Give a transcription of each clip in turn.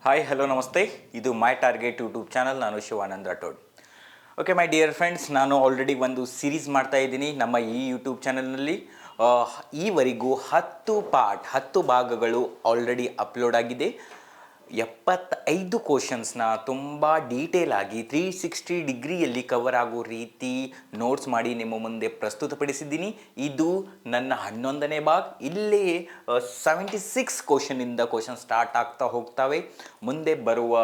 Hi hello ನಮಸ್ತೆ, ಇದು ಮೈ target YouTube channel. ನಾನು Shivanand Rathod. Okay my dear friends, ನಾನು ಆಲ್ರೆಡಿ ಒಂದು ಸೀರೀಸ್ ಮಾಡ್ತಾ ಇದ್ದೀನಿ ನಮ್ಮ ಈ ಯೂಟ್ಯೂಬ್ ಚಾನಲ್ನಲ್ಲಿ. ಈವರೆಗೂ 10 ಭಾಗಗಳು ಆಲ್ರೆಡಿ ಅಪ್ಲೋಡ್ ಆಗಿದೆ. 75 ಕ್ವಶನ್ಸ್ನ ತುಂಬ ಡೀಟೇಲ್ ಆಗಿ 360 ಡಿಗ್ರಿಯಲ್ಲಿ ಕವರ್ ಆಗೋ ರೀತಿ ನೋಟ್ಸ್ ಮಾಡಿ ನಿಮ್ಮ ಮುಂದೆ ಪ್ರಸ್ತುತಪಡಿಸಿದ್ದೀನಿ. ಇದು ನನ್ನ 11ನೇ ಭಾಗ. ಇಲ್ಲಿ 76 ಕ್ವಶನ್ ಸ್ಟಾರ್ಟ್ ಆಗ್ತಾ ಹೋಗ್ತವೆ. ಮುಂದೆ ಬರುವ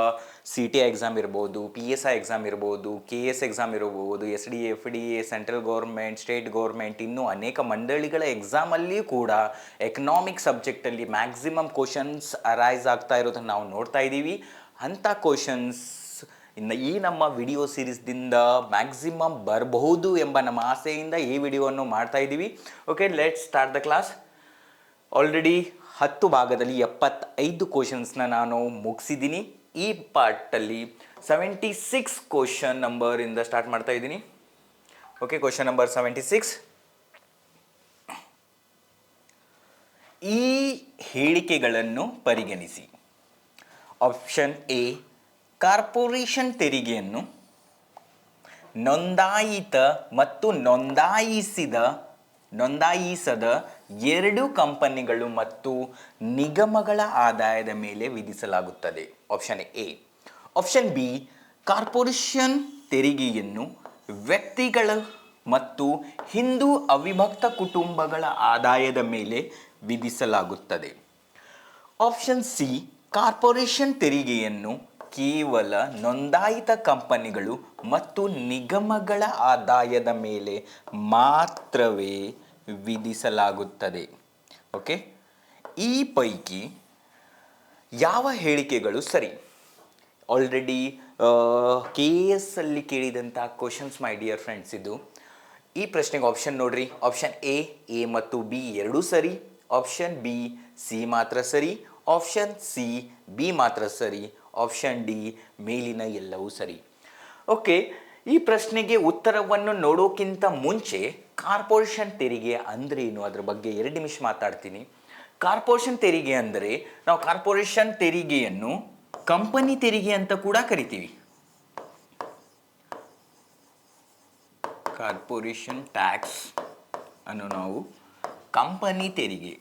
CT ಎಕ್ಸಾಮ್ ಇರ್ಬೋದು, PSI ಎಕ್ಸಾಮ್ ಇರ್ಬೋದು, KS ಎಕ್ಸಾಮ್ ಇರ್ಬೋದು, SDA, FDA, central government, state government, ಇನ್ನೂ ಅನೇಕ ಮಂಡಳಿಗಳ ಎಕ್ಸಾಮಲ್ಲಿ ಕೂಡ ಎಕನಾಮಿಕ್ ಸಬ್ಜೆಕ್ಟಲ್ಲಿ ಮ್ಯಾಕ್ಸಿಮಮ್ ಕ್ವಶನ್ಸ್ ಅರೈಸ್ ಆಗ್ತಾ ಇರೋದನ್ನು ನಾವು ನೋಡ್ತಾ ಇದ್ದೀವಿ. ಅಂಥ ಕ್ವಶನ್ಸ್ ಈ ನಮ್ಮ ವಿಡಿಯೋ ಸೀರೀಸ್ದಿಂದ ಮ್ಯಾಕ್ಸಿಮಮ್ ಬರಬಹುದು ಎಂಬ ನಮ್ಮ ಆಸೆಯಿಂದ ಈ ವಿಡಿಯೋವನ್ನು ಮಾಡ್ತಾ ಇದ್ದೀವಿ. Okay, let's start the class. Already 10 ಭಾಗದಲ್ಲಿ 75 ಕ್ವಶನ್ಸ್ನ ನಾನು ಮುಗಿಸಿದ್ದೀನಿ. ಈ ಪಾರ್ಟಲ್ಲಿ 76 ಕ್ವಶನ್ ನಂಬರಿಂದ ಸ್ಟಾರ್ಟ್ ಮಾಡ್ತಾ ಇದ್ದೀನಿ. Okay, question number 76. ಈ ಹೇಳಿಕೆಗಳನ್ನು ಪರಿಗಣಿಸಿ. ಆಪ್ಷನ್ ಎ, ಕಾರ್ಪೊರೇಷನ್ ತೆರಿಗೆಯನ್ನು ನೋಂದಾಯಿತ ಮತ್ತು ನೋಂದಾಯಿಸದ ಎರಡು ಕಂಪನಿಗಳು ಮತ್ತು ನಿಗಮಗಳ ಆದಾಯದ ಮೇಲೆ ವಿಧಿಸಲಾಗುತ್ತದೆ. Option A. Option B, corporation ತೆರಿಗೆಯನ್ನು ವ್ಯಕ್ತಿಗಳ ಮತ್ತು ಹಿಂದೂ ಅವಿಭಕ್ತ ಕುಟುಂಬಗಳ ಆದಾಯದ ಮೇಲೆ ವಿಧಿಸಲಾಗುತ್ತದೆ. ಆಪ್ಷನ್ ಸಿ, ಕಾರ್ಪೊರೇಷನ್ ತೆರಿಗೆಯನ್ನು ಕೇವಲ ನೋಂದಾಯಿತ ಕಂಪನಿಗಳು ಮತ್ತು ನಿಗಮಗಳ ಆದಾಯದ ಮೇಲೆ ಮಾತ್ರವೇ ವಿಧಿಸಲಾಗುತ್ತದೆ. ಓಕೆ, ಈ ಪೈಕಿ ಯಾವ ಹೇಳಿಕೆಗಳು ಸರಿ? ಆಲ್ರೆಡಿ KS ಅಲ್ಲಿ ಕೇಳಿದಂಥ ಕ್ವಶನ್ಸ್ ಮೈ ಡಿಯರ್ ಫ್ರೆಂಡ್ಸ್. ಇದು ಈ ಪ್ರಶ್ನೆಗೆ ಆಪ್ಷನ್ ನೋಡ್ರಿ. ಆಪ್ಷನ್ ಎ ಮತ್ತು ಬಿ ಎರಡೂ ಸರಿ. ಆಪ್ಷನ್ ಬಿ, ಸಿ ಮಾತ್ರ ಸರಿ. ಆಪ್ಷನ್ ಸಿ, ಬಿ ಮಾತ್ರ ಸರಿ. ಆಪ್ಷನ್ ಡಿ, ಮೇಲಿನ ಎಲ್ಲವೂ ಸರಿ. ಓಕೆ, ಈ ಪ್ರಶ್ನೆಗೆ ಉತ್ತರವನ್ನು ನೋಡೋಕ್ಕಿಂತ ಮುಂಚೆ ಕಾರ್ಪೊರೇಷನ್ ತೆರಿಗೆ ಅಂದ್ರೇನು ಅದರ ಬಗ್ಗೆ 2 ನಿಮಿಷ ಮಾತಾಡ್ತೀನಿ. ಕಾರ್ಪೊರೇಷನ್ ತೆರಿಗೆ ಅಂದರೆ ನಾವು ಕಾರ್ಪೊರೇಷನ್ ತೆರಿಗೆಯನ್ನು ಕಂಪನಿ ತೆರಿಗೆ ಅಂತ ಕೂಡ ಕರಿತೀವಿ. ಕಾರ್ಪೊರೇಷನ್ ಟ್ಯಾಕ್ಸ್ ಅನ್ನು ನಾವು ಕಂಪನಿ ತೆರಿಗೆ,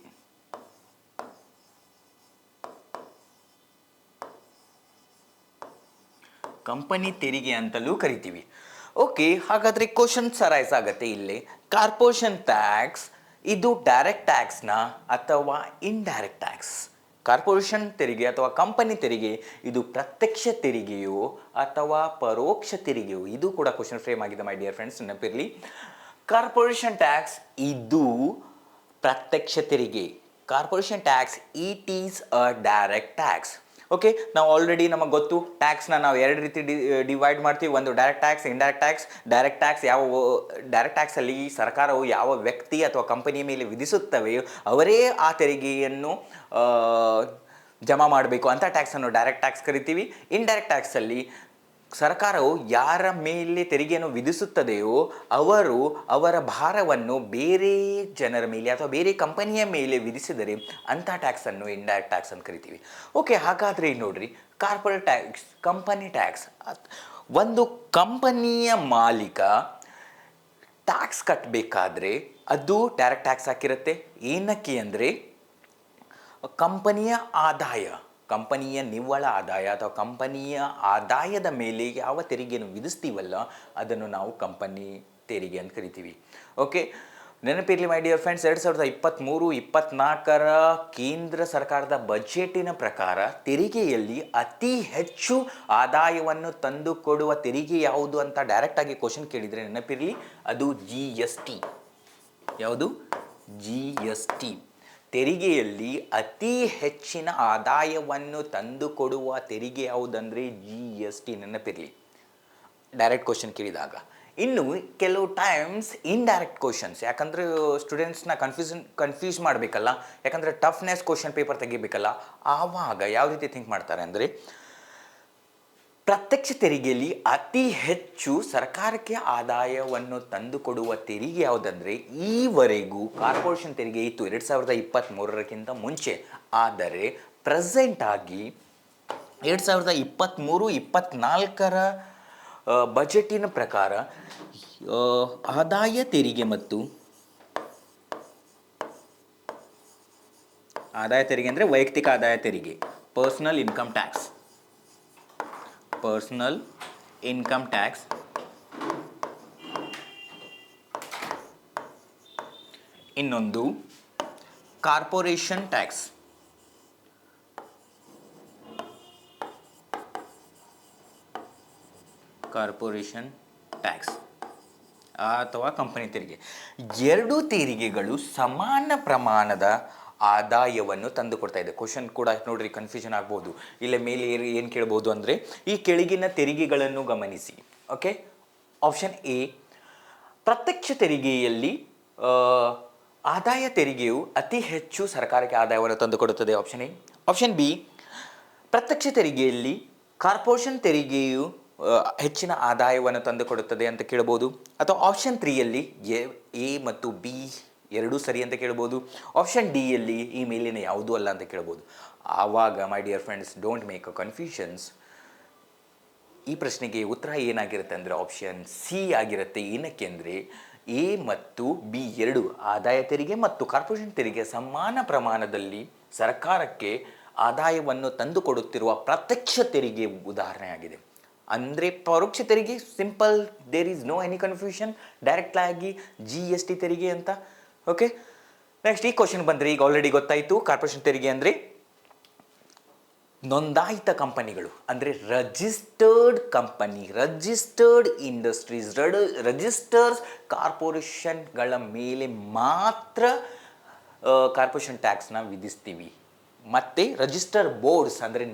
ಕಂಪನಿ ತೆರಿಗೆ ಅಂತಲೂ ಕರಿತೀವಿ. ಓಕೆ, ಹಾಗಾದರೆ ಕ್ವಶನ್ಸ್ ಅರೈಸ್ ಆಗುತ್ತೆ ಇಲ್ಲಿ. ಕಾರ್ಪೊರೇಷನ್ ಟ್ಯಾಕ್ಸ್ ಇದು ಡೈರೆಕ್ಟ್ ಟ್ಯಾಕ್ಸ್ನ ಅಥವಾ ಇಂಡೈರೆಕ್ಟ್ ಟ್ಯಾಕ್ಸ್? ಕಾರ್ಪೊರೇಷನ್ ತೆರಿಗೆ ಅಥವಾ ಕಂಪನಿ ತೆರಿಗೆ ಇದು ಪ್ರತ್ಯಕ್ಷ ತೆರಿಗೆಯೋ ಅಥವಾ ಪರೋಕ್ಷ ತೆರಿಗೆಯೋ? ಇದು ಕೂಡ ಕ್ವಶನ್ ಫ್ರೇಮ್ ಆಗಿದೆ ಮೈ ಡಿಯರ್ ಫ್ರೆಂಡ್ಸ್, ನೆನಪಿರಲಿ. ಕಾರ್ಪೊರೇಷನ್ ಟ್ಯಾಕ್ಸ್ ಇದು ಪ್ರತ್ಯಕ್ಷ ತೆರಿಗೆ. Corporation tax it is a direct tax. Okay, ನಾವು ಆಲ್ರೆಡಿ ನಮಗೆ ಗೊತ್ತು ಟ್ಯಾಕ್ಸ್ನ ನಾವು 2 ರೀತಿ ಡಿವೈಡ್ ಮಾಡ್ತೀವಿ. ಒಂದು direct tax, indirect tax. Direct ಟ್ಯಾಕ್ಸಲ್ಲಿ ಸರ್ಕಾರವು ಯಾವ ವ್ಯಕ್ತಿ ಅಥವಾ ಕಂಪನಿಯ ಮೇಲೆ ವಿಧಿಸುತ್ತವೆಯೋ ಅವರೇ ಆ ತೆರಿಗೆಯನ್ನು ಜಮಾ ಮಾಡಬೇಕು. ಅಂಥ ಟ್ಯಾಕ್ಸನ್ನು ಡೈರೆಕ್ಟ್ ಟ್ಯಾಕ್ಸ್ ಕರಿತೀವಿ. ಇಂಡೈರೆಕ್ಟ್ ಟ್ಯಾಕ್ಸಲ್ಲಿ ಸರ್ಕಾರವು ಯಾರ ಮೇಲೆ ತೆರಿಗೆಯನ್ನು ವಿಧಿಸುತ್ತದೆಯೋ ಅವರು ಅವರ ಭಾರವನ್ನು ಬೇರೆ ಜನರ ಮೇಲೆ ಅಥವಾ ಬೇರೆ ಕಂಪನಿಯ ಮೇಲೆ ವಿಧಿಸಿದರೆ ಅಂಥ ಟ್ಯಾಕ್ಸನ್ನು ಇಂಡೈರೆಕ್ಟ್ ಟ್ಯಾಕ್ಸ್ ಅಂತ ಕರಿತೀವಿ. ಓಕೆ, ಹಾಗಾದರೆ ನೋಡ್ರಿ, ಕಾರ್ಪೊರೇಟ್ ಟ್ಯಾಕ್ಸ್, ಕಂಪನಿ ಟ್ಯಾಕ್ಸ್. ಒಂದು ಕಂಪನಿಯ ಮಾಲೀಕ ಟ್ಯಾಕ್ಸ್ ಕಟ್ಟಬೇಕಾದ್ರೆ ಅದು ಡೈರೆಕ್ಟ್ ಟ್ಯಾಕ್ಸ್ ಹಾಕಿರುತ್ತೆ. ಏನಕ್ಕೆ ಅಂದರೆ ಕಂಪನಿಯ ಆದಾಯ, ಕಂಪನಿಯ ನಿವ್ವಳ ಆದಾಯ ಅಥವಾ ಕಂಪನಿಯ ಆದಾಯದ ಮೇಲೆ ಯಾವ ತೆರಿಗೆಯನ್ನು ವಿಧಿಸ್ತೀವಲ್ಲ ಅದನ್ನು ನಾವು ಕಂಪನಿ ತೆರಿಗೆ ಅಂತ ಕರಿತೀವಿ. ಓಕೆ, ನೆನಪಿರಲಿ ಮೈ ಡಿಯರ್ ಫ್ರೆಂಡ್ಸ್, 2023-24 ಕೇಂದ್ರ ಸರ್ಕಾರದ ಬಜೆಟಿನ ಪ್ರಕಾರ ತೆರಿಗೆಯಲ್ಲಿ ಅತಿ ಹೆಚ್ಚು ಆದಾಯವನ್ನು ತಂದುಕೊಡುವ ತೆರಿಗೆ ಯಾವುದು ಅಂತ ಡೈರೆಕ್ಟಾಗಿ ಕ್ವಶನ್ ಕೇಳಿದರೆ ನೆನಪಿರಲಿ, ಅದು GST. ಯಾವುದು? GST. ತೆರಿಗೆಯಲ್ಲಿ ಅತಿ ಹೆಚ್ಚಿನ ಆದಾಯವನ್ನು ತಂದುಕೊಡುವ ತೆರಿಗೆ ಯಾವುದಂದರೆ GST. ನೆನಪಿರಲಿ, ಡೈರೆಕ್ಟ್ ಕ್ವಶನ್ ಕೇಳಿದಾಗ. ಇನ್ನು ಕೆಲವು ಟೈಮ್ಸ್ ಇಂಡೈರೆಕ್ಟ್ ಕ್ವಶನ್ಸ್, ಯಾಕಂದರೆ ಸ್ಟೂಡೆಂಟ್ಸ್ನ ಕನ್ಫ್ಯೂಸ್ ಮಾಡಬೇಕಲ್ಲ, ಯಾಕಂದರೆ ಟಫ್ನೆಸ್ ಕ್ವಶನ್ ಪೇಪರ್ ತೆಗಿಬೇಕಲ್ಲ. ಆವಾಗ ಯಾವ ರೀತಿ ಥಿಂಕ್ ಮಾಡ್ತಾರೆ ಅಂದರೆ, ಪ್ರತ್ಯಕ್ಷ ತೆರಿಗೆಯಲ್ಲಿ ಅತಿ ಹೆಚ್ಚು ಸರ್ಕಾರಕ್ಕೆ ಆದಾಯವನ್ನು ತಂದುಕೊಡುವ ತೆರಿಗೆ ಯಾವುದಂದರೆ, ಈವರೆಗೂ ಕಾರ್ಪೊರೇಷನ್ ತೆರಿಗೆ ಇತ್ತು 2023ಕ್ಕಿಂತ ಮುಂಚೆ. ಆದರೆ ಪ್ರೆಸೆಂಟ್ ಆಗಿ 2023-24 ಬಜೆಟಿನ ಪ್ರಕಾರ ಆದಾಯ ತೆರಿಗೆ ಮತ್ತು ಆದಾಯ ತೆರಿಗೆ ಅಂದರೆ ವೈಯಕ್ತಿಕ ಆದಾಯ ತೆರಿಗೆ, ಪರ್ಸನಲ್ ಇನ್ಕಮ್ ಟ್ಯಾಕ್ಸ್, ಇನ್ನೊಂದು ಕಾರ್ಪೊರೇಷನ್ ಟ್ಯಾಕ್ಸ್. ಅಥವಾ ಕಂಪನಿ ತೆರಿಗೆ. ಎರಡೂ ತೆರಿಗೆಗಳು ಸಮಾನ ಪ್ರಮಾಣದ ಆದಾಯವನ್ನು ತಂದು ಕೊಡ್ತಾ ಇದೆ. ಕ್ವಶನ್ ಕೂಡ ನೋಡ್ರಿ, ಕನ್ಫ್ಯೂಷನ್ ಆಗ್ಬೋದು. ಇಲ್ಲ ಮೇಲೆ ಏನು ಕೇಳ್ಬೋದು ಅಂದರೆ, ಈ ಕೆಳಗಿನ ತೆರಿಗೆಗಳನ್ನು ಗಮನಿಸಿ. ಓಕೆ, ಆಪ್ಷನ್ ಎ, ಪ್ರತ್ಯಕ್ಷ ತೆರಿಗೆಯಲ್ಲಿ ಆದಾಯ ತೆರಿಗೆಯು ಅತಿ ಹೆಚ್ಚು ಸರ್ಕಾರಕ್ಕೆ ಆದಾಯವನ್ನು ತಂದುಕೊಡುತ್ತದೆ. Option A. ಆಪ್ಷನ್ ಬಿ, ಪ್ರತ್ಯಕ್ಷ ತೆರಿಗೆಯಲ್ಲಿ ಕಾರ್ಪೊರೇಷನ್ ತೆರಿಗೆಯು ಹೆಚ್ಚಿನ ಆದಾಯವನ್ನು ತಂದುಕೊಡುತ್ತದೆ ಅಂತ ಕೇಳ್ಬೋದು. ಅಥವಾ ಆಪ್ಷನ್ 3ಯಲ್ಲಿ ಎ ಮತ್ತು ಬಿ ಎರಡೂ ಸರಿ ಅಂತ ಕೇಳ್ಬೋದು. ಆಪ್ಷನ್ ಡಿಯಲ್ಲಿ ಈ ಮೇಲಿನ ಯಾವುದೂ ಅಲ್ಲ ಅಂತ ಕೇಳ್ಬೋದು. ಆವಾಗ ಮೈ dear friends, don't make a confusions. ಈ ಪ್ರಶ್ನೆಗೆ ಉತ್ತರ ಏನಾಗಿರುತ್ತೆ ಅಂದರೆ ಆಪ್ಷನ್ ಸಿ ಆಗಿರುತ್ತೆ. ಏನಕ್ಕೆ ಅಂದರೆ ಎ ಮತ್ತು ಬಿ ಎರಡು, ಆದಾಯ ತೆರಿಗೆ ಮತ್ತು ಕಾರ್ಪೊರೇಷನ್ ತೆರಿಗೆ ಸಮಾನ ಪ್ರಮಾಣದಲ್ಲಿ ಸರ್ಕಾರಕ್ಕೆ ಆದಾಯವನ್ನು ತಂದುಕೊಡುತ್ತಿರುವ ಪ್ರತ್ಯಕ್ಷ ತೆರಿಗೆ ಉದಾಹರಣೆ ಆಗಿದೆ. ಅಂದರೆ ಪರೋಕ್ಷ ತೆರಿಗೆ simple, there is no any confusion, direct ಆಗಿ GST ತೆರಿಗೆ ಅಂತ. ಓಕೆ, ನೆಕ್ಸ್ಟ್ ಈ ಕ್ವಶನ್ ಬಂದರೆ ಈಗ ಆಲ್ರೆಡಿ ಗೊತ್ತಾಯಿತು. ಕಾರ್ಪೊರೇಷನ್ ತೆರಿಗೆ ಅಂದರೆ ನೋಂದಾಯಿತ ಕಂಪನಿಗಳು, ಅಂದರೆ registered company, registered industries, registers ಕಾರ್ಪೊರೇಷನ್ಗಳ ಮೇಲೆ ಮಾತ್ರ ಕಾರ್ಪೊರೇಷನ್ ಟ್ಯಾಕ್ಸ್ನ ವಿಧಿಸ್ತೀವಿ. ಮತ್ತು ರಿಜಿಸ್ಟರ್ ಬೋರ್ಡ್ಸ್ ಅಂದರೆ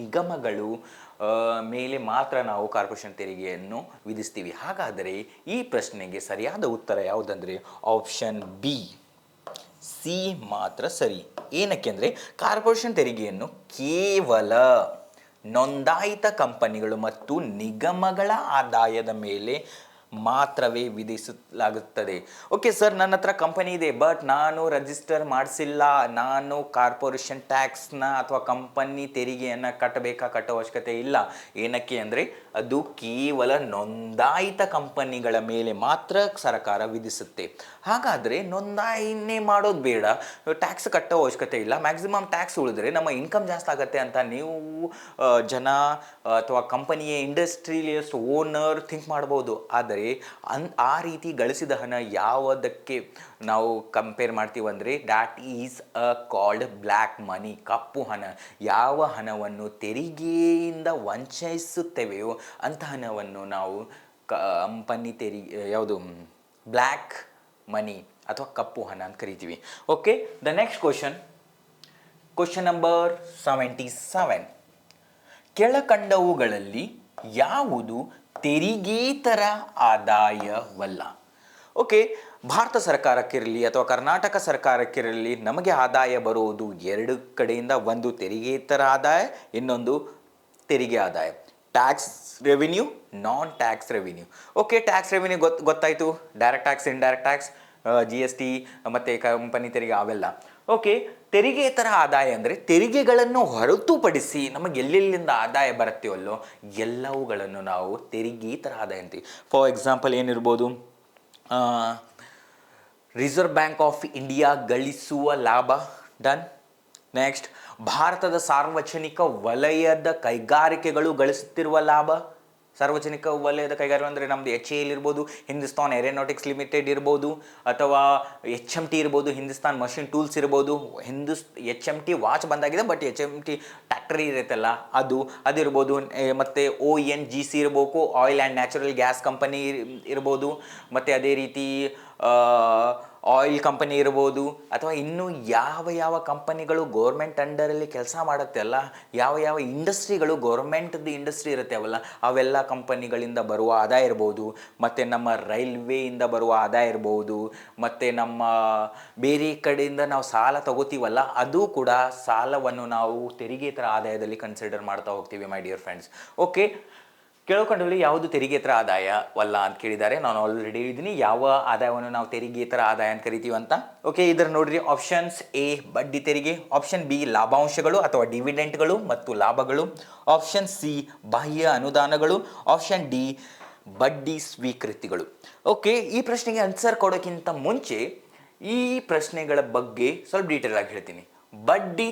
ನಿಗಮಗಳು ಮೇಲೆ ಮಾತ್ರ ನಾವು ಕಾರ್ಪೊರೇಷನ್ ತೆರಿಗೆಯನ್ನು ವಿಧಿಸ್ತೀವಿ. ಹಾಗಾದರೆ ಈ ಪ್ರಶ್ನೆಗೆ ಸರಿಯಾದ ಉತ್ತರ ಯಾವುದಂದರೆ ಆಪ್ಷನ್ ಬಿ, ಸಿ ಮಾತ್ರ ಸರಿ. ಏನಕ್ಕೆ ಅಂದರೆ ಕಾರ್ಪೊರೇಷನ್ ತೆರಿಗೆಯನ್ನು ಕೇವಲ ನೋಂದಾಯಿತ ಕಂಪನಿಗಳು ಮತ್ತು ನಿಗಮಗಳ ಆದಾಯದ ಮೇಲೆ ಮಾತ್ರವೇ ವಿಧಿಸಲಾಗುತ್ತದೆ. ಓಕೆ ಸರ್, ನನ್ನ ಹತ್ರ ಕಂಪನಿ ಇದೆ, ಬಟ್ ನಾನು ರಿಜಿಸ್ಟರ್ ಮಾಡಿಸಿಲ್ಲ, ನಾನು ಕಾರ್ಪೊರೇಷನ್ ಟ್ಯಾಕ್ಸ್ನ ಅಥವಾ ಕಂಪನಿ ತೆರಿಗೆಯನ್ನು ಕಟ್ಟೋ ಅವಶ್ಯಕತೆ ಇಲ್ಲ. ಏನಕ್ಕೆ ಅಂದರೆ ಅದು ಕೇವಲ ನೋಂದಾಯಿತ ಕಂಪನಿಗಳ ಮೇಲೆ ಮಾತ್ರ ಸರ್ಕಾರ ವಿಧಿಸುತ್ತೆ. ಹಾಗಾದರೆ ನೋಂದಾಯಿನೇ ಮಾಡೋದು ಬೇಡ, ಟ್ಯಾಕ್ಸ್ ಕಟ್ಟೋ ಅವಶ್ಯಕತೆ ಇಲ್ಲ, ಮ್ಯಾಕ್ಸಿಮಮ್ ಟ್ಯಾಕ್ಸ್ ಉಳಿದ್ರೆ ನಮ್ಮ ಇನ್ಕಮ್ ಜಾಸ್ತಿ ಆಗುತ್ತೆ ಅಂತ ನೀವು ಜನ ಅಥವಾ ಕಂಪನಿಯ ಇಂಡಸ್ಟ್ರಿಯಲಿಸ್ಟ್ ಓನರ್ ಥಿಂಕ್ ಮಾಡ್ಬೋದು. ಆದರೆ ಆ ರೀತಿ ಗಳಿಸಿದ ಹಣ ಯಾವುದಕ್ಕೆ ನಾವು ಕಂಪೇರ್ ಮಾಡ್ತೀವಿ ಅಂದರೆ that is called black money, ಕಪ್ಪು ಹಣ. ಯಾವ ಹಣವನ್ನು ತೆರಿಗೆಯಿಂದ ವಂಚಿಸುತ್ತೇವೆಯೋ ಅಂಥ ಹಣವನ್ನು ನಾವು ಕಂಪನಿ ತೆರಿಗೆ ಯಾವುದು ಬ್ಲ್ಯಾಕ್ ಮನಿ ಅಥವಾ ಕಪ್ಪು ಹಣ ಅಂತ ಕರಿತೀವಿ. Okay, the next question number 77. ಕೆಳಕಂಡವುಗಳಲ್ಲಿ ಯಾವುದು ತೆರಿಗೇತರ ಆದಾಯವಲ್ಲ? ಓಕೆ, ಭಾರತ ಸರ್ಕಾರಕ್ಕಿರಲಿ ಅಥವಾ ಕರ್ನಾಟಕ ಸರ್ಕಾರಕ್ಕಿರಲಿ ನಮಗೆ ಆದಾಯ ಬರುವುದು ಎರಡು ಕಡೆಯಿಂದ. ಒಂದು ತೆರಿಗೇತರ ಆದಾಯ, ಇನ್ನೊಂದು ತೆರಿಗೆ ಆದಾಯ. Tax revenue, non tax revenue. Okay, tax revenue ಗೊತ್ತಾಯಿತು, direct tax, indirect tax, GST ಮತ್ತು ಕಂಪನಿ ತೆರಿಗೆ ಅವೆಲ್ಲ. ಓಕೆ, ತೆರಿಗೆತರ ಆದಾಯ ಅಂದರೆ ತೆರಿಗೆಗಳನ್ನು ಹೊರತುಪಡಿಸಿ ನಮಗೆ ಎಲ್ಲೆಲ್ಲಿಂದ ಆದಾಯ ಬರುತ್ತೆವಲ್ಲೋ ಎಲ್ಲವುಗಳನ್ನು ನಾವು ತೆರಿಗೆತರ ಆದಾಯ ಅಂತೀವಿ. ಫಾರ್ ಎಕ್ಸಾಂಪಲ್ ಏನಿರ್ಬೋದು, ರಿಸರ್ವ್ ಬ್ಯಾಂಕ್ ಆಫ್ ಇಂಡಿಯಾ ಗಳಿಸುವ ಲಾಭ, ಡನ್. ನೆಕ್ಸ್ಟ್, ಭಾರತದ ಸಾರ್ವಜನಿಕ ವಲಯದ ಕೈಗಾರಿಕೆಗಳು ಗಳಿಸುತ್ತಿರುವ ಲಾಭ. ಸಾರ್ವಜನಿಕ ವಲಯದ ಕೈಗಾರಿಕೆ ಅಂದರೆ ನಮ್ಮದು HAL ಇರ್ಬೋದು, ಹಿಂದೂಸ್ತಾನ್ ಏರೋನಾಟಿಕ್ಸ್ ಲಿಮಿಟೆಡ್ ಇರ್ಬೋದು, ಅಥವಾ HMT ಇರ್ಬೋದು, ಹಿಂದೂಸ್ತಾನ್ ಮಷಿನ್ ಟೂಲ್ಸ್ ಇರ್ಬೋದು. HMT ವಾಚ್ ಬಂದಾಗಿದೆ, ಬಟ್ HMT ಟ್ಯಾಕ್ಟರಿ ಇರುತ್ತಲ್ಲ ಅದಿರ್ಬೋದು. ಮತ್ತು ONGC ಇರ್ಬೇಕು, oil and natural gas company ಇರ್ಬೋದು. ಮತ್ತು ಅದೇ ರೀತಿ ಆಯಿಲ್ ಕಂಪನಿ ಇರ್ಬೋದು. ಅಥವಾ ಇನ್ನೂ ಯಾವ ಕಂಪನಿಗಳು ಗೋರ್ಮೆಂಟ್ ಅಂಡರಲ್ಲಿ ಕೆಲಸ ಮಾಡುತ್ತೆ ಅಲ್ಲ, ಯಾವ ಇಂಡಸ್ಟ್ರಿಗಳು ಗೋರ್ಮೆಂಟ್ದು ಇಂಡಸ್ಟ್ರಿ ಇರುತ್ತೆ ಅವಲ್ಲ, ಅವೆಲ್ಲ ಕಂಪನಿಗಳಿಂದ ಬರುವ ಆದಾಯ ಇರ್ಬೋದು. ಮತ್ತು ನಮ್ಮ ರೈಲ್ವೆಯಿಂದ ಬರುವ ಆದಾಯ ಇರ್ಬೋದು. ಮತ್ತು ನಮ್ಮ ಬೇರೆ ಕಡೆಯಿಂದ ನಾವು ಸಾಲ ತಗೋತೀವಲ್ಲ, ಅದು ಕೂಡ ಸಾಲವನ್ನು ನಾವು ತೆರಿಗೆತರ ಆದಾಯದಲ್ಲಿ ಕನ್ಸಿಡರ್ ಮಾಡ್ತಾ ಹೋಗ್ತೀವಿ ಮೈ ಡಿಯರ್ ಫ್ರೆಂಡ್ಸ್. ಓಕೆ, ಕೇಳ್ಕೊಂಡಲ್ಲಿ ಯಾವುದು ತೆರಿಗೆತರ ಆದಾಯವಲ್ಲ ಅಂತ ಕೇಳಿದ್ದಾರೆ. ನಾನು ಆಲ್ರೆಡಿ ಹೇಳಿದ್ದೀನಿ ಯಾವ ಆದಾಯವನ್ನು ನಾವು ತೆರಿಗೆತರ ಆದಾಯ ಅಂತ ಕರಿತೀವಿ ಅಂತ. ಓಕೆ, ಇದರ ನೋಡ್ರಿ ಆಪ್ಷನ್ಸ್: ಎ ಬಡ್ಡಿ ತೆರಿಗೆ, ಆಪ್ಷನ್ ಬಿ ಲಾಭಾಂಶಗಳು ಅಥವಾ ಡಿವಿಡೆಂಟ್ಗಳು ಮತ್ತು ಲಾಭಗಳು, ಆಪ್ಷನ್ ಸಿ ಬಾಹ್ಯ ಅನುದಾನಗಳು, ಆಪ್ಷನ್ ಡಿ ಬಡ್ಡಿ ಸ್ವೀಕೃತಿಗಳು. ಓಕೆ, ಈ ಪ್ರಶ್ನೆಗೆ ಆನ್ಸರ್ ಕೊಡೋಕ್ಕಿಂತ ಮುಂಚೆ ಈ ಪ್ರಶ್ನೆಗಳ ಬಗ್ಗೆ ಸ್ವಲ್ಪ ಡೀಟೇಲ್ ಆಗಿ ಹೇಳ್ತೀನಿ. ಬಡ್ಡಿ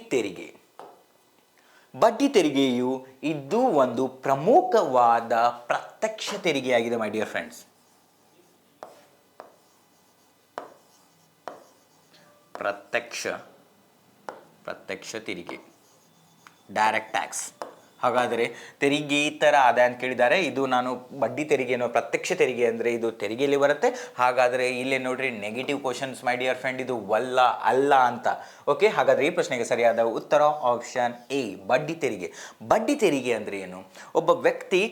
ತೆರಿಗೆಯು ಇದು ಒಂದು ಪ್ರಮುಖವಾದ ಪ್ರತ್ಯಕ್ಷ ತೆರಿಗೆಯಾಗಿದೆ ಮೈ ಡಿಯರ್ ಫ್ರೆಂಡ್ಸ್. ಪ್ರತ್ಯಕ್ಷ ತೆರಿಗೆ, ಡೈರೆಕ್ಟ್ ಟ್ಯಾಕ್ಸ್. ಹಾಗಾದರೆ ತೆರಿಗೆಯಿತರ ಆದಾಯ ಅಂತ ಕೇಳಿದ್ದಾರೆ. ಇದು ನಾನು ಬಡ್ಡಿ ತೆರಿಗೆ ಅನ್ನೋ ಪ್ರತ್ಯಕ್ಷ ತೆರಿಗೆ ಅಂದರೆ ಇದು ತೆರಿಗೆಯಲ್ಲಿ ಬರುತ್ತೆ. ಹಾಗಾದರೆ ಇಲ್ಲೇ ನೋಡ್ರಿ negative questions my dear friend, ಇದು ಅಲ್ಲ ಅಂತ. ಓಕೆ, ಹಾಗಾದರೆ ಈ ಪ್ರಶ್ನೆಗೆ ಸರಿಯಾದ ಉತ್ತರ ಆಪ್ಷನ್ ಎ ಬಡ್ಡಿ ತೆರಿಗೆ ಅಂದರೆ ಏನು? ಒಬ್ಬ ವ್ಯಕ್ತಿ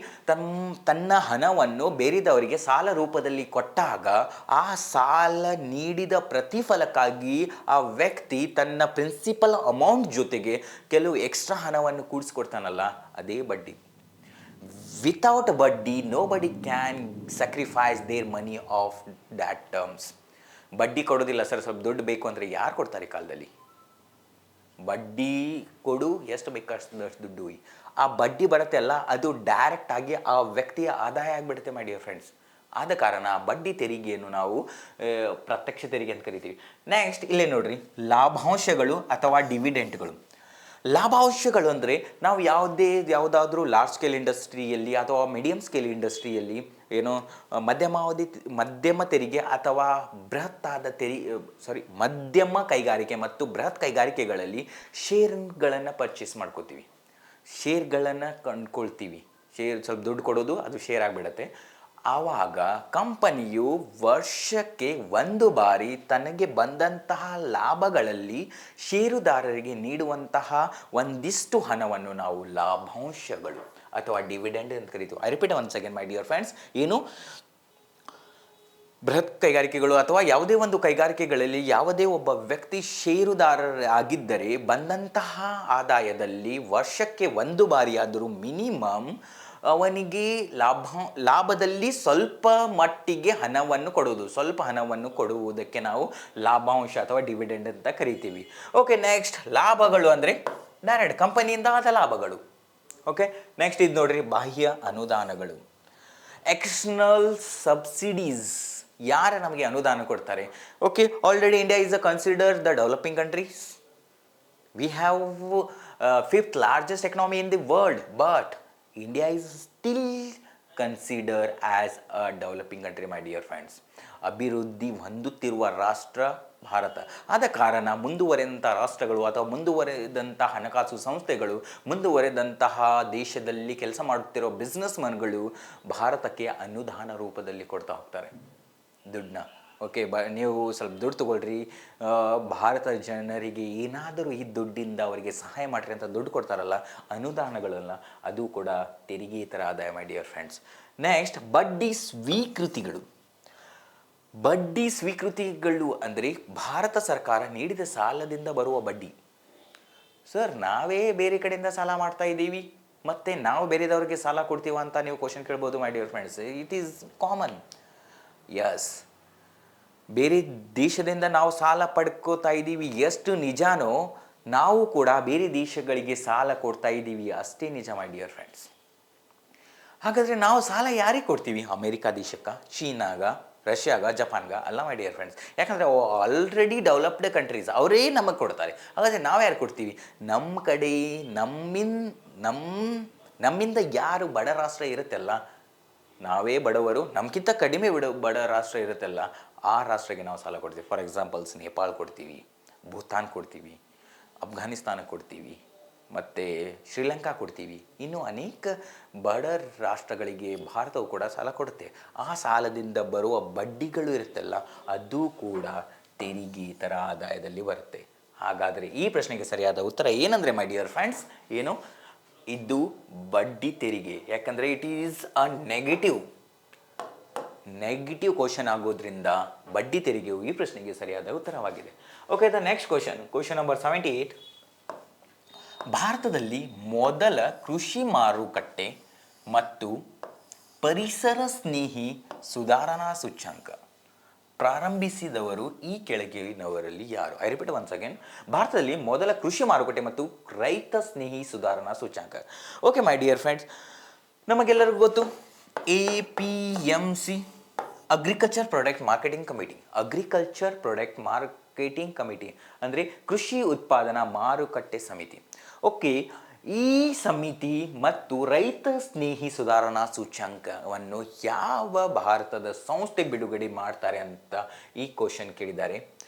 ತನ್ನ ಹಣವನ್ನು ಬೇರೆದವರಿಗೆ ಸಾಲ ರೂಪದಲ್ಲಿ ಕೊಟ್ಟಾಗ ಆ ಸಾಲ ನೀಡಿದ ಪ್ರತಿಫಲಕ್ಕಾಗಿ ಆ ವ್ಯಕ್ತಿ ತನ್ನ ಪ್ರಿನ್ಸಿಪಲ್ ಅಮೌಂಟ್ ಜೊತೆಗೆ ಕೆಲವು ಎಕ್ಸ್ಟ್ರಾ ಹಣವನ್ನು ಕೂಡಿಸ್ಕೊಡ್ತಾನಲ್ಲ, ಅದೇ ಬಡ್ಡಿ. ವಿತೌಟ್ ಬಡ್ಡಿ nobody can sacrifice their money of that terms. ಬಡ್ಡಿ ಕೊಡೋದಿಲ್ಲ ಸರ್, ಸ್ವಲ್ಪ ದುಡ್ಡು ಬೇಕು ಅಂದರೆ ಯಾರು ಕೊಡ್ತಾರೆ ಈ ಕಾಲದಲ್ಲಿ? ಬಡ್ಡಿ ಕೊಡು, ಎಷ್ಟು ಬೇಕಷ್ಟು ದುಡ್ಡು. ಆ ಬಡ್ಡಿ ಬರುತ್ತೆ ಅಲ್ಲ, ಅದು ಡೈರೆಕ್ಟ್ ಆಗಿ ಆ ವ್ಯಕ್ತಿಯ ಆದಾಯ ಆಗಿಬಿಡುತ್ತೆ ಮೈ ಡಿಯರ್ ಫ್ರೆಂಡ್ಸ್. ಆದ ಕಾರಣ ಬಡ್ಡಿ ತೆರಿಗೆಯನ್ನು ನಾವು ಪ್ರತ್ಯಕ್ಷ ತೆರಿಗೆ ಅಂತ ಕರಿತೀವಿ. ನೆಕ್ಸ್ಟ್ ಇಲ್ಲೇ ನೋಡ್ರಿ, ಲಾಭಾಂಶಗಳು ಅಥವಾ ಡಿವಿಡೆಂಟ್ಗಳು. ಲಾಭಾಂಶಗಳು ಅಂದರೆ ನಾವು ಯಾವುದಾದ್ರೂ ಲಾರ್ಜ್ ಸ್ಕೇಲ್ ಇಂಡಸ್ಟ್ರಿಯಲ್ಲಿ ಅಥವಾ ಮೀಡಿಯಮ್ ಸ್ಕೇಲ್ ಇಂಡಸ್ಟ್ರಿಯಲ್ಲಿ ಏನೋ ಮಧ್ಯಮ ತೆರಿಗೆ ಅಥವಾ ಮಧ್ಯಮ ಕೈಗಾರಿಕೆ ಮತ್ತು ಬೃಹತ್ ಕೈಗಾರಿಕೆಗಳಲ್ಲಿ ಶೇರ್ಗಳನ್ನು ಪರ್ಚೇಸ್ ಮಾಡ್ಕೋತೀವಿ, ಶೇರ್ಗಳನ್ನು ಕೊಂಡ್ಕೊಳ್ತೀವಿ. ಸ್ವಲ್ಪ ದುಡ್ಡು ಕೊಡೋದು, ಅದು ಶೇರ್ ಆಗಿಬಿಡತ್ತೆ. ಆವಾಗ ಕಂಪನಿಯು ವರ್ಷಕ್ಕೆ ಒಂದು ಬಾರಿ ತನಗೆ ಬಂದಂತಹ ಲಾಭಗಳಲ್ಲಿ ಷೇರುದಾರರಿಗೆ ನೀಡುವಂತಹ ಒಂದಿಷ್ಟು ಹಣವನ್ನು ನಾವು ಲಾಭಾಂಶಗಳು ಅಥವಾ ಡಿವಿಡೆಂಡ್ ಅಂತ ಕರಿತೀವಿ. I repeat once again my dear friends, ಏನು ಬೃಹತ್ ಕೈಗಾರಿಕೆಗಳು ಅಥವಾ ಯಾವುದೇ ಒಂದು ಕೈಗಾರಿಕೆಗಳಲ್ಲಿ ಯಾವುದೇ ಒಬ್ಬ ವ್ಯಕ್ತಿ ಷೇರುದಾರರಾಗಿದ್ದರೆ ಬಂದಂತಹ ಆದಾಯದಲ್ಲಿ ವರ್ಷಕ್ಕೆ ಒಂದು ಬಾರಿಯಾದರೂ ಮಿನಿಮಮ್ ಅವನಿಗೆ ಲಾಭದಲ್ಲಿ ಸ್ವಲ್ಪ ಮಟ್ಟಿಗೆ ಹಣವನ್ನು ಕೊಡುವುದು, ಸ್ವಲ್ಪ ಹಣವನ್ನು ಕೊಡುವುದಕ್ಕೆ ನಾವು ಲಾಭಾಂಶ ಅಥವಾ ಡಿವಿಡೆಂಡ್ ಅಂತ ಕರಿತೀವಿ. ಓಕೆ, ನೆಕ್ಸ್ಟ್ ಲಾಭಗಳು ಅಂದರೆ ಡೈರೆಕ್ಟ್ ಕಂಪನಿಯಿಂದ ಆದ ಲಾಭಗಳು. ಓಕೆ, ನೆಕ್ಸ್ಟ್ ಇದು ನೋಡ್ರಿ, ಬಾಹ್ಯ ಅನುದಾನಗಳು, ಎಕ್ಸ್ಟರ್ನಲ್ ಸಬ್ಸಿಡೀಸ್. ಯಾರು ನಮಗೆ ಅನುದಾನ ಕೊಡ್ತಾರೆ? Okay, already India is consider the developing countries. We have 5th largest economy in the world, but India is still considered as a developing country, my dear friends. ಅಭಿವೃದ್ಧಿ ಹೊಂದುತ್ತಿರುವ ರಾಷ್ಟ್ರ ಭಾರತ. ಆದ ಕಾರಣ ಮುಂದುವರೆದಂಥ ರಾಷ್ಟ್ರಗಳು ಅಥವಾ ಮುಂದುವರೆದಂಥ ಹಣಕಾಸು ಸಂಸ್ಥೆಗಳು, ಮುಂದುವರೆದಂತಹ ದೇಶದಲ್ಲಿ ಕೆಲಸ ಮಾಡುತ್ತಿರೋ ಬಿಸ್ನೆಸ್ ಮನ್ಗಳು ಭಾರತಕ್ಕೆ ಅನುದಾನ ರೂಪದಲ್ಲಿ ಕೊಡ್ತಾ ಹೋಗ್ತಾರೆ ದುಡ್ಡನ್ನ. ಓಕೆ, ನೀವು ಸ್ವಲ್ಪ ದುಡ್ಡು ತೊಗೊಳ್ರಿ, ಭಾರತದ ಜನರಿಗೆ ಏನಾದರೂ ಈ ದುಡ್ಡಿಂದ ಅವರಿಗೆ ಸಹಾಯ ಮಾಡಿರಿ ಅಂತ ದುಡ್ಡು ಕೊಡ್ತಾರಲ್ಲ, ಅನುದಾನಗಳಲ್ಲ, ಅದು ಕೂಡ ತೆರಿಗೆಯಿತರ ಆದಾಯ ಮೈ ಡಿಯರ್ ಫ್ರೆಂಡ್ಸ್. ನೆಕ್ಸ್ಟ್ ಬಡ್ಡಿ ಸ್ವೀಕೃತಿಗಳು ಅಂದರೆ ಭಾರತ ಸರ್ಕಾರ ನೀಡಿದ ಸಾಲದಿಂದ ಬರುವ ಬಡ್ಡಿ. ಸರ್, ನಾವೇ ಬೇರೆ ಕಡೆಯಿಂದ ಸಾಲ ಮಾಡ್ತಾ ಇದ್ದೀವಿ ಮತ್ತು ನಾವು ಬೇರೆದವ್ರಿಗೆ ಸಾಲ ಕೊಡ್ತೀವ ಅಂತ ನೀವು ಕ್ವಶನ್ ಕೇಳ್ಬೋದು my dear friends. It is common. Yes, ಬೇರೆ ದೇಶದಿಂದ ನಾವು ಸಾಲ ಪಡ್ಕೋತಾ ಇದ್ದೀವಿ, ಎಷ್ಟು ನಿಜಾನೋ ನಾವು ಕೂಡ ಬೇರೆ ದೇಶಗಳಿಗೆ ಸಾಲ ಕೊಡ್ತಾ ಇದ್ದೀವಿ, ಅಷ್ಟೇ ನಿಜ ಮೈ ಡಿಯರ್ ಫ್ರೆಂಡ್ಸ್. ಹಾಗಾದರೆ ನಾವು ಸಾಲ ಯಾರಿಗೆ ಕೊಡ್ತೀವಿ? ಅಮೇರಿಕಾ ದೇಶಕ್ಕೆ, ಚೀನಾಗ, ರಷ್ಯಾಗ, ಜಪಾನ್ಗ ಅಲ್ಲ ಮೈ ಡಿಯರ್ ಫ್ರೆಂಡ್ಸ್. ಯಾಕಂದರೆ ಆಲ್ರೆಡಿ ಡೆವಲಪ್ಡ್ ಕಂಟ್ರೀಸ್, ಅವರೇ ನಮಗೆ ಕೊಡ್ತಾರೆ. ಹಾಗಾದರೆ ನಾವು ಯಾರು ಕೊಡ್ತೀವಿ? ನಮ್ಮ ಕಡೆ ನಮ್ಮಿಂದ ಯಾರು ಬಡ ರಾಷ್ಟ್ರ ಇರುತ್ತಲ್ಲ, ನಾವೇ ಬಡವರು, ನಮಗಿಂತ ಕಡಿಮೆ ಬಡ ರಾಷ್ಟ್ರ ಇರುತ್ತಲ್ಲ, ಆ ರಾಷ್ಟ್ರಕ್ಕೆ ನಾವು ಸಾಲ ಕೊಡ್ತೀವಿ. ಫಾರ್ ಎಕ್ಸಾಂಪಲ್ಸ್ ನೇಪಾಳ ಕೊಡ್ತೀವಿ, ಭೂತಾನ್ ಕೊಡ್ತೀವಿ, ಅಫ್ಘಾನಿಸ್ತಾನ ಕೊಡ್ತೀವಿ, ಮತ್ತು ಶ್ರೀಲಂಕಾ ಕೊಡ್ತೀವಿ. ಇನ್ನು ಅನೇಕ ಬಡ ರಾಷ್ಟ್ರಗಳಿಗೆ ಭಾರತವು ಕೂಡ ಸಾಲ ಕೊಡುತ್ತೆ. ಆ ಸಾಲದಿಂದ ಬರುವ ಬಡ್ಡಿಗಳು ಇರುತ್ತಲ್ಲ, ಅದು ಕೂಡ ತೆರಿಗೆಯಿತರ ಆದಾಯದಲ್ಲಿ ಬರುತ್ತೆ. ಹಾಗಾದರೆ ಈ ಪ್ರಶ್ನೆಗೆ ಸರಿಯಾದ ಉತ್ತರ ಏನಂದರೆ ಮೈ ಡಿಯರ್ ಫ್ರೆಂಡ್ಸ್, ಏನು ಇದು ಬಡ್ಡಿ ತೆರಿಗೆ. ಯಾಕಂದರೆ it is a negative question ಆಗೋದ್ರಿಂದ ಬಡ್ಡಿ ತೆರಿಗೆಯು ಈ ಪ್ರಶ್ನೆಗೆ ಸರಿಯಾದ ಉತ್ತರವಾಗಿದೆ. Okay, the next question number 78. ಭಾರತದಲ್ಲಿ ಮೊದಲ ಕೃಷಿ ಮಾರುಕಟ್ಟೆ ಮತ್ತು ಪರಿಸರ ಸ್ನೇಹಿ ಸುಧಾರಣಾ ಸೂಚ್ಯಂಕ ಪ್ರಾರಂಭಿಸಿದವರು ಈ ಕೆಳಗಿನವರಲ್ಲಿ ಯಾರು? I repeat once again. ಭಾರತದಲ್ಲಿ ಮೊದಲ ಕೃಷಿ ಮಾರುಕಟ್ಟೆ ಮತ್ತು ರೈತ ಸ್ನೇಹಿ ಸುಧಾರಣಾ ಸೂಚ್ಯಂಕ. ಓಕೆ ಮೈ ಡಿಯರ್ ಫ್ರೆಂಡ್ಸ್, ನಮಗೆಲ್ಲರಿಗೂ ಗೊತ್ತು APMC, agriculture product marketing committee. Agriculture product marketing committee ಅಂದರೆ ಕೃಷಿ ಉತ್ಪಾದನಾ ಮಾರುಕಟ್ಟೆ ಸಮಿತಿ. ಓಕೆ, ಈ ಸಮಿತಿ ಮತ್ತು ರೈತ ಸ್ನೇಹಿ ಸುಧಾರಣಾ ಸೂಚ್ಯಂಕವನ್ನು ಯಾವ ಭಾರತದ ಸಂಸ್ಥೆ ಬಿಡುಗಡೆ ಮಾಡ್ತಾರೆ ಅಂತ ಈ ಕ್ವಶನ್ ಕೇಳಿದ್ದಾರೆ.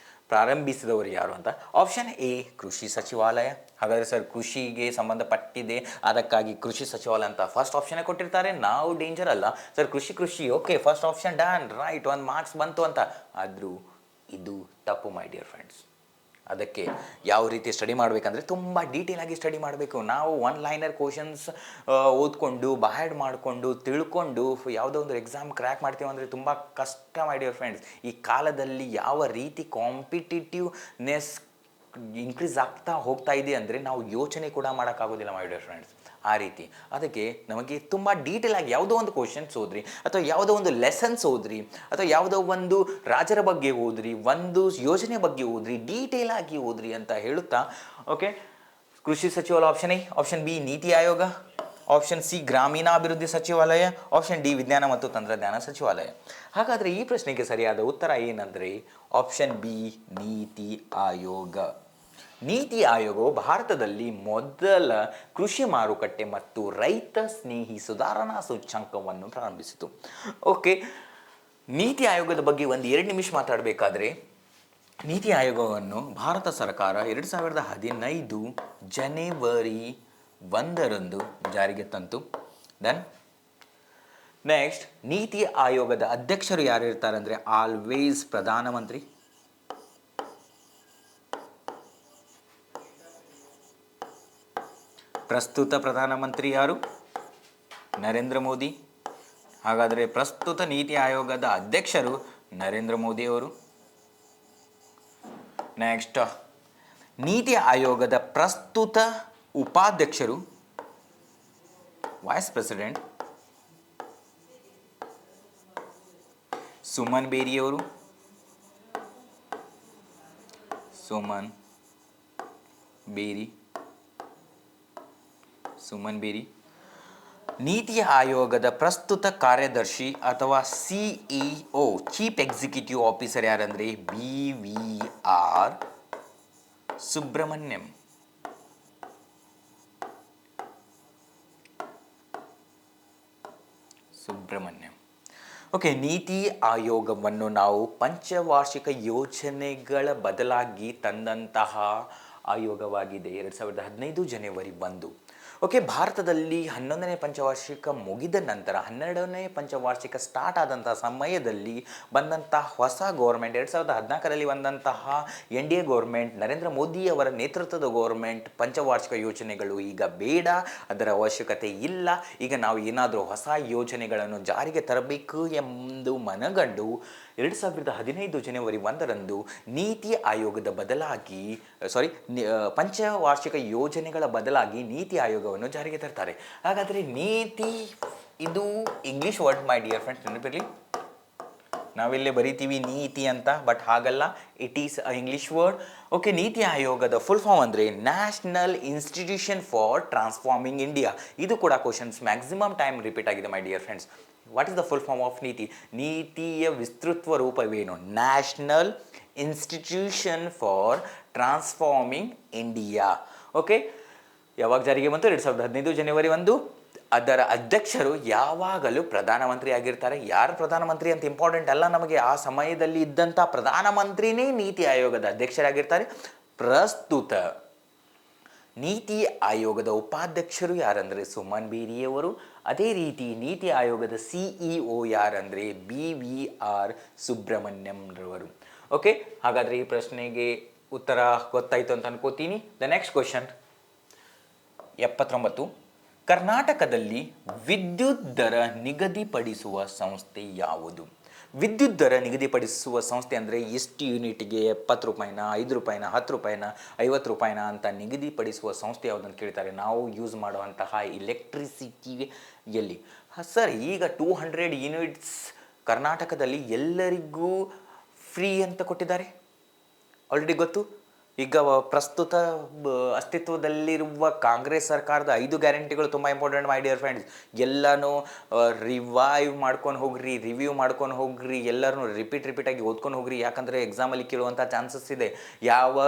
ಪ್ರಾರಂಭಿಸಿದವರು ಯಾರು ಅಂತ. ಆಪ್ಷನ್ ಎ ಕೃಷಿ ಸಚಿವಾಲಯ. ಹಾಗಾದರೆ ಸರ್ ಕೃಷಿಗೆ ಸಂಬಂಧಪಟ್ಟಿದೆ ಅದಕ್ಕಾಗಿ ಕೃಷಿ ಸಚಿವಾಲಯ ಅಂತ ಫಸ್ಟ್ ಆಪ್ಷನ್ ಕೊಟ್ಟಿರ್ತಾರೆ. ನಾವು ಡೇಂಜರ್ ಅಲ್ಲ ಸರ್, ಕೃಷಿ okay first option done right, 1 marks ಬಂತು ಅಂತ. ಆದರೂ ಇದು ತಪ್ಪು ಮೈ ಡಿಯರ್ ಫ್ರೆಂಡ್ಸ್. ಅದಕ್ಕೆ ಯಾವ ರೀತಿ ಸ್ಟಡಿ ಮಾಡಬೇಕಂದ್ರೆ ತುಂಬ ಡೀಟೇಲಾಗಿ ಸ್ಟಡಿ ಮಾಡಬೇಕು. ನಾವು 1 ಲೈನರ್ ಕ್ವಶನ್ಸ್ ಓದ್ಕೊಂಡು ಬಹ್ಯಾಡ್ ಮಾಡಿಕೊಂಡು ತಿಳ್ಕೊಂಡು ಯಾವುದೋ ಒಂದು ಎಕ್ಸಾಮ್ ಕ್ರ್ಯಾಕ್ ಮಾಡ್ತೀವಿ ಅಂದರೆ ತುಂಬ ಕಷ್ಟ ಮೈ ಡಿಯರ್ ಫ್ರೆಂಡ್ಸ್. ಈ ಕಾಲದಲ್ಲಿ ಯಾವ ರೀತಿ ಕಾಂಪಿಟೇಟಿವ್ನೆಸ್ ಇನ್ಕ್ರೀಸ್ ಆಗ್ತಾ ಹೋಗ್ತಾ ಇದೆ ಅಂದರೆ ನಾವು ಯೋಚನೆ ಕೂಡ ಮಾಡೋಕ್ಕಾಗೋದಿಲ್ಲ ಮೈ ಡಿಯರ್ ಫ್ರೆಂಡ್ಸ್. ಆ ರೀತಿ ಅದಕ್ಕೆ ನಮಗೆ ತುಂಬ ಡೀಟೇಲಾಗಿ ಯಾವುದೋ ಒಂದು ಕ್ವಶನ್ಸ್ ಓದ್ರಿ ಅಥವಾ ಯಾವುದೋ ಒಂದು ಲೆಸನ್ಸ್ ಓದ್ರಿ ಅಥವಾ ಯಾವುದೋ ಒಂದು ರಾಜರ ಬಗ್ಗೆ ಓದ್ರಿ, ಒಂದು ಯೋಜನೆ ಬಗ್ಗೆ ಓದ್ರಿ, ಡೀಟೇಲಾಗಿ ಓದ್ರಿ ಅಂತ ಹೇಳುತ್ತಾ ಓಕೆ, ಕೃಷಿ ಸಚಿವಾಲಯ option A, option B NITI Aayog, option C ಗ್ರಾಮೀಣಾಭಿವೃದ್ಧಿ ಸಚಿವಾಲಯ, ಆಪ್ಷನ್ ಡಿ ವಿಜ್ಞಾನ ಮತ್ತು ತಂತ್ರಜ್ಞಾನ ಸಚಿವಾಲಯ. ಹಾಗಾದರೆ ಈ ಪ್ರಶ್ನೆಗೆ ಸರಿಯಾದ ಉತ್ತರ ಏನಂದರೆ ಆಪ್ಷನ್ ಬಿ ನೀತಿ ಆಯೋಗ. ನೀತಿ ಆಯೋಗವು ಭಾರತದಲ್ಲಿ ಮೊದಲ ಕೃಷಿ ಮಾರುಕಟ್ಟೆ ಮತ್ತು ರೈತ ಸ್ನೇಹಿ ಸುಧಾರಣಾ ಸೂಚ್ಯಂಕವನ್ನು ಪ್ರಾರಂಭಿಸಿತು. ಓಕೆ, ನೀತಿ ಆಯೋಗದ ಬಗ್ಗೆ 1-2 ನಿಮಿಷ ಮಾತಾಡಬೇಕಾದ್ರೆ, ನೀತಿ ಆಯೋಗವನ್ನು ಭಾರತ ಸರ್ಕಾರ 2015 ಜನವರಿ 1ರಂದು ಜಾರಿಗೆ ತಂತು. ದೆನ್ ನೆಕ್ಸ್ಟ್, ನೀತಿ ಆಯೋಗದ ಅಧ್ಯಕ್ಷರು ಯಾರು ಇರ್ತಾರೆ ಅಂದರೆ ಆಲ್ವೇಸ್ ಪ್ರಧಾನಮಂತ್ರಿ. ಪ್ರಸ್ತುತ ಪ್ರಧಾನಮಂತ್ರಿ ಯಾರು? ನರೇಂದ್ರ ಮೋದಿ. ಹಾಗಾದರೆ ಪ್ರಸ್ತುತ ನೀತಿ ಆಯೋಗದ ಅಧ್ಯಕ್ಷರು ನರೇಂದ್ರ ಮೋದಿ ಅವರು. ನೆಕ್ಸ್ಟ್, ನೀತಿ ಆಯೋಗದ ಪ್ರಸ್ತುತ ಉಪಾಧ್ಯಕ್ಷರು ವೈಸ್ ಪ್ರೆಸಿಡೆಂಟ್ ಸುಮನ್ ಬೇರಿ ಅವರು. ಸುಮನ್ ಬೇರಿ. ನೀತಿ ಆಯೋಗದ ಪ್ರಸ್ತುತ ಕಾರ್ಯದರ್ಶಿ ಅಥವಾ CEO ಚೀಫ್ ಎಕ್ಸಿಕ್ಯೂಟಿವ್ ಆಫೀಸರ್ ಯಾರಂದರೆ BVR ಸುಬ್ರಹ್ಮಣ್ಯಂ. ಓಕೆ, ನೀತಿ ಆಯೋಗವನ್ನು ನಾವು ಪಂಚವಾರ್ಷಿಕ ಯೋಜನೆಗಳ ಬದಲಾಗಿ ತಂದಂತಹ ಆಯೋಗವಾಗಿದೆ. 2015 ಜನವರಿ 1. ಓಕೆ, ಭಾರತದಲ್ಲಿ 11ನೇ ಪಂಚವಾರ್ಷಿಕ ಮುಗಿದ ನಂತರ 12ನೇ ಪಂಚವಾರ್ಷಿಕ ಸ್ಟಾರ್ಟ್ ಆದಂತಹ ಸಮಯದಲ್ಲಿ ಬಂದಂತಹ ಹೊಸ ಗೌರ್ಮೆಂಟ್ 2014ರಲ್ಲಿ ಬಂದಂತಹ NDA ಗೌರ್ಮೆಂಟ್, ನರೇಂದ್ರ ಮೋದಿಯವರ ನೇತೃತ್ವದ ಗೌರ್ಮೆಂಟ್ ಪಂಚವಾರ್ಷಿಕ ಯೋಜನೆಗಳು ಈಗ ಬೇಡ, ಅದರ ಅವಶ್ಯಕತೆ ಇಲ್ಲ, ಈಗ ನಾವು ಏನಾದರೂ ಹೊಸ ಯೋಜನೆಗಳನ್ನು ಜಾರಿಗೆ ತರಬೇಕು ಎಂದು ಮನಗಂಡು 2015 ಜನವರಿ 1ರಂದು ನೀತಿ ಆಯೋಗದ ಬದಲಾಗಿ ಪಂಚವಾರ್ಷಿಕ ಯೋಜನೆಗಳ ಬದಲಾಗಿ ನೀತಿ ಆಯೋಗವನ್ನು ಜಾರಿಗೆ ತರ್ತಾರೆ. ಹಾಗಾದರೆ ನೀತಿ ಇದು English word my dear friends, ನೆನಪಿರಲಿ. ನಾವಿಲ್ಲೇ ಬರಿತೀವಿ ನೀತಿ ಅಂತ, ಬಟ್ ಹಾಗಲ್ಲ, it is a English word. Okay, NITI ಆಯೋಗದ ಫುಲ್ ಫಾರ್ಮ್ ಅಂದರೆ National Institution for Transforming India. ಇದು ಕೂಡ ಕ್ವಶನ್ಸ್ ಮ್ಯಾಕ್ಸಿಮಮ್ ಟೈಮ್ ರಿಪೀಟ್ ಆಗಿದೆ my dear friends. What is the full form of NITI? ನೀತಿಯ ವಿಸ್ತೃತ ರೂಪವೇನು? National Institution for Transforming India. Okay, ಯಾವಾಗ ಜಾರಿಗೆ ಬಂತು? 2015 ಜನವರಿ 1. ಅದರ ಅಧ್ಯಕ್ಷರು ಯಾವಾಗಲೂ ಪ್ರಧಾನಮಂತ್ರಿ ಆಗಿರ್ತಾರೆ. ಯಾರು ಪ್ರಧಾನಮಂತ್ರಿ ಅಂತ ಇಂಪಾರ್ಟೆಂಟ್ ಅಲ್ಲ ನಮಗೆ, ಆ ಸಮಯದಲ್ಲಿ ಇದ್ದಂಥ ಪ್ರಧಾನಮಂತ್ರಿನೇ ನೀತಿ ಆಯೋಗದ ಅಧ್ಯಕ್ಷರಾಗಿರ್ತಾರೆ. ಪ್ರಸ್ತುತ ನೀತಿ ಆಯೋಗದ ಉಪಾಧ್ಯಕ್ಷರು ಯಾರಂದರೆ ಸುಮನ್ ಬೇರಿಯವರು. ಅದೇ ರೀತಿ ನೀತಿ ಆಯೋಗದ CEO ಯಾರಂದರೆ BVR ಸುಬ್ರಹ್ಮಣ್ಯಂ ರವರು. ಓಕೆ, ಹಾಗಾದರೆ ಈ ಪ್ರಶ್ನೆಗೆ ಉತ್ತರ ಗೊತ್ತಾಯಿತು ಅಂತ ಅನ್ಕೋತೀನಿ. The next question 79. ಕರ್ನಾಟಕದಲ್ಲಿ ವಿದ್ಯುತ್ ದರ ನಿಗದಿಪಡಿಸುವ ಸಂಸ್ಥೆ ಯಾವುದು? ವಿದ್ಯುತ್ ದರ ನಿಗದಿಪಡಿಸುವ ಸಂಸ್ಥೆ ಅಂದರೆ ಎಷ್ಟು ಯೂನಿಟ್ಗೆ 70 ರೂಪಾಯಿನ 5 ರೂಪಾಯಿನ 10 ರೂಪಾಯಿನ 50 ರೂಪಾಯಿನ ಅಂತ ನಿಗದಿಪಡಿಸುವ ಸಂಸ್ಥೆ ಯಾವುದಂತ ಕೇಳ್ತಾರೆ. ನಾವು ಯೂಸ್ ಮಾಡುವಂತಹ ಇಲೆಕ್ಟ್ರಿಸಿಟಿಯಲ್ಲಿ ಸರ್ ಈಗ 200 ಯೂನಿಟ್ಸ್ ಕರ್ನಾಟಕದಲ್ಲಿ ಎಲ್ಲರಿಗೂ ಫ್ರೀ ಅಂತ ಕೊಟ್ಟಿದ್ದಾರೆ. ಆಲ್ರೆಡಿ ಗೊತ್ತು. ಈಗ ಪ್ರಸ್ತುತ ಅಸ್ತಿತ್ವದಲ್ಲಿರುವ ಕಾಂಗ್ರೆಸ್ ಸರ್ಕಾರದ 5 ಗ್ಯಾರಂಟಿಗಳು ತುಂಬ ಇಂಪಾರ್ಟೆಂಟ್ ಮೈ ಡಿಯರ್ ಫ್ರೆಂಡ್ಸ್. ಎಲ್ಲನೂ ರಿವ್ಯೂ ಮಾಡ್ಕೊಂಡು ಹೋಗ್ರಿ, ಎಲ್ಲರೂ ರಿಪೀಟಾಗಿ ಓದ್ಕೊಂಡು ಹೋಗ್ರಿ. ಯಾಕಂದರೆ ಎಕ್ಸಾಮಲ್ಲಿ ಕೇಳುವಂಥ ಚಾನ್ಸಸ್ ಇದೆ. ಯಾವ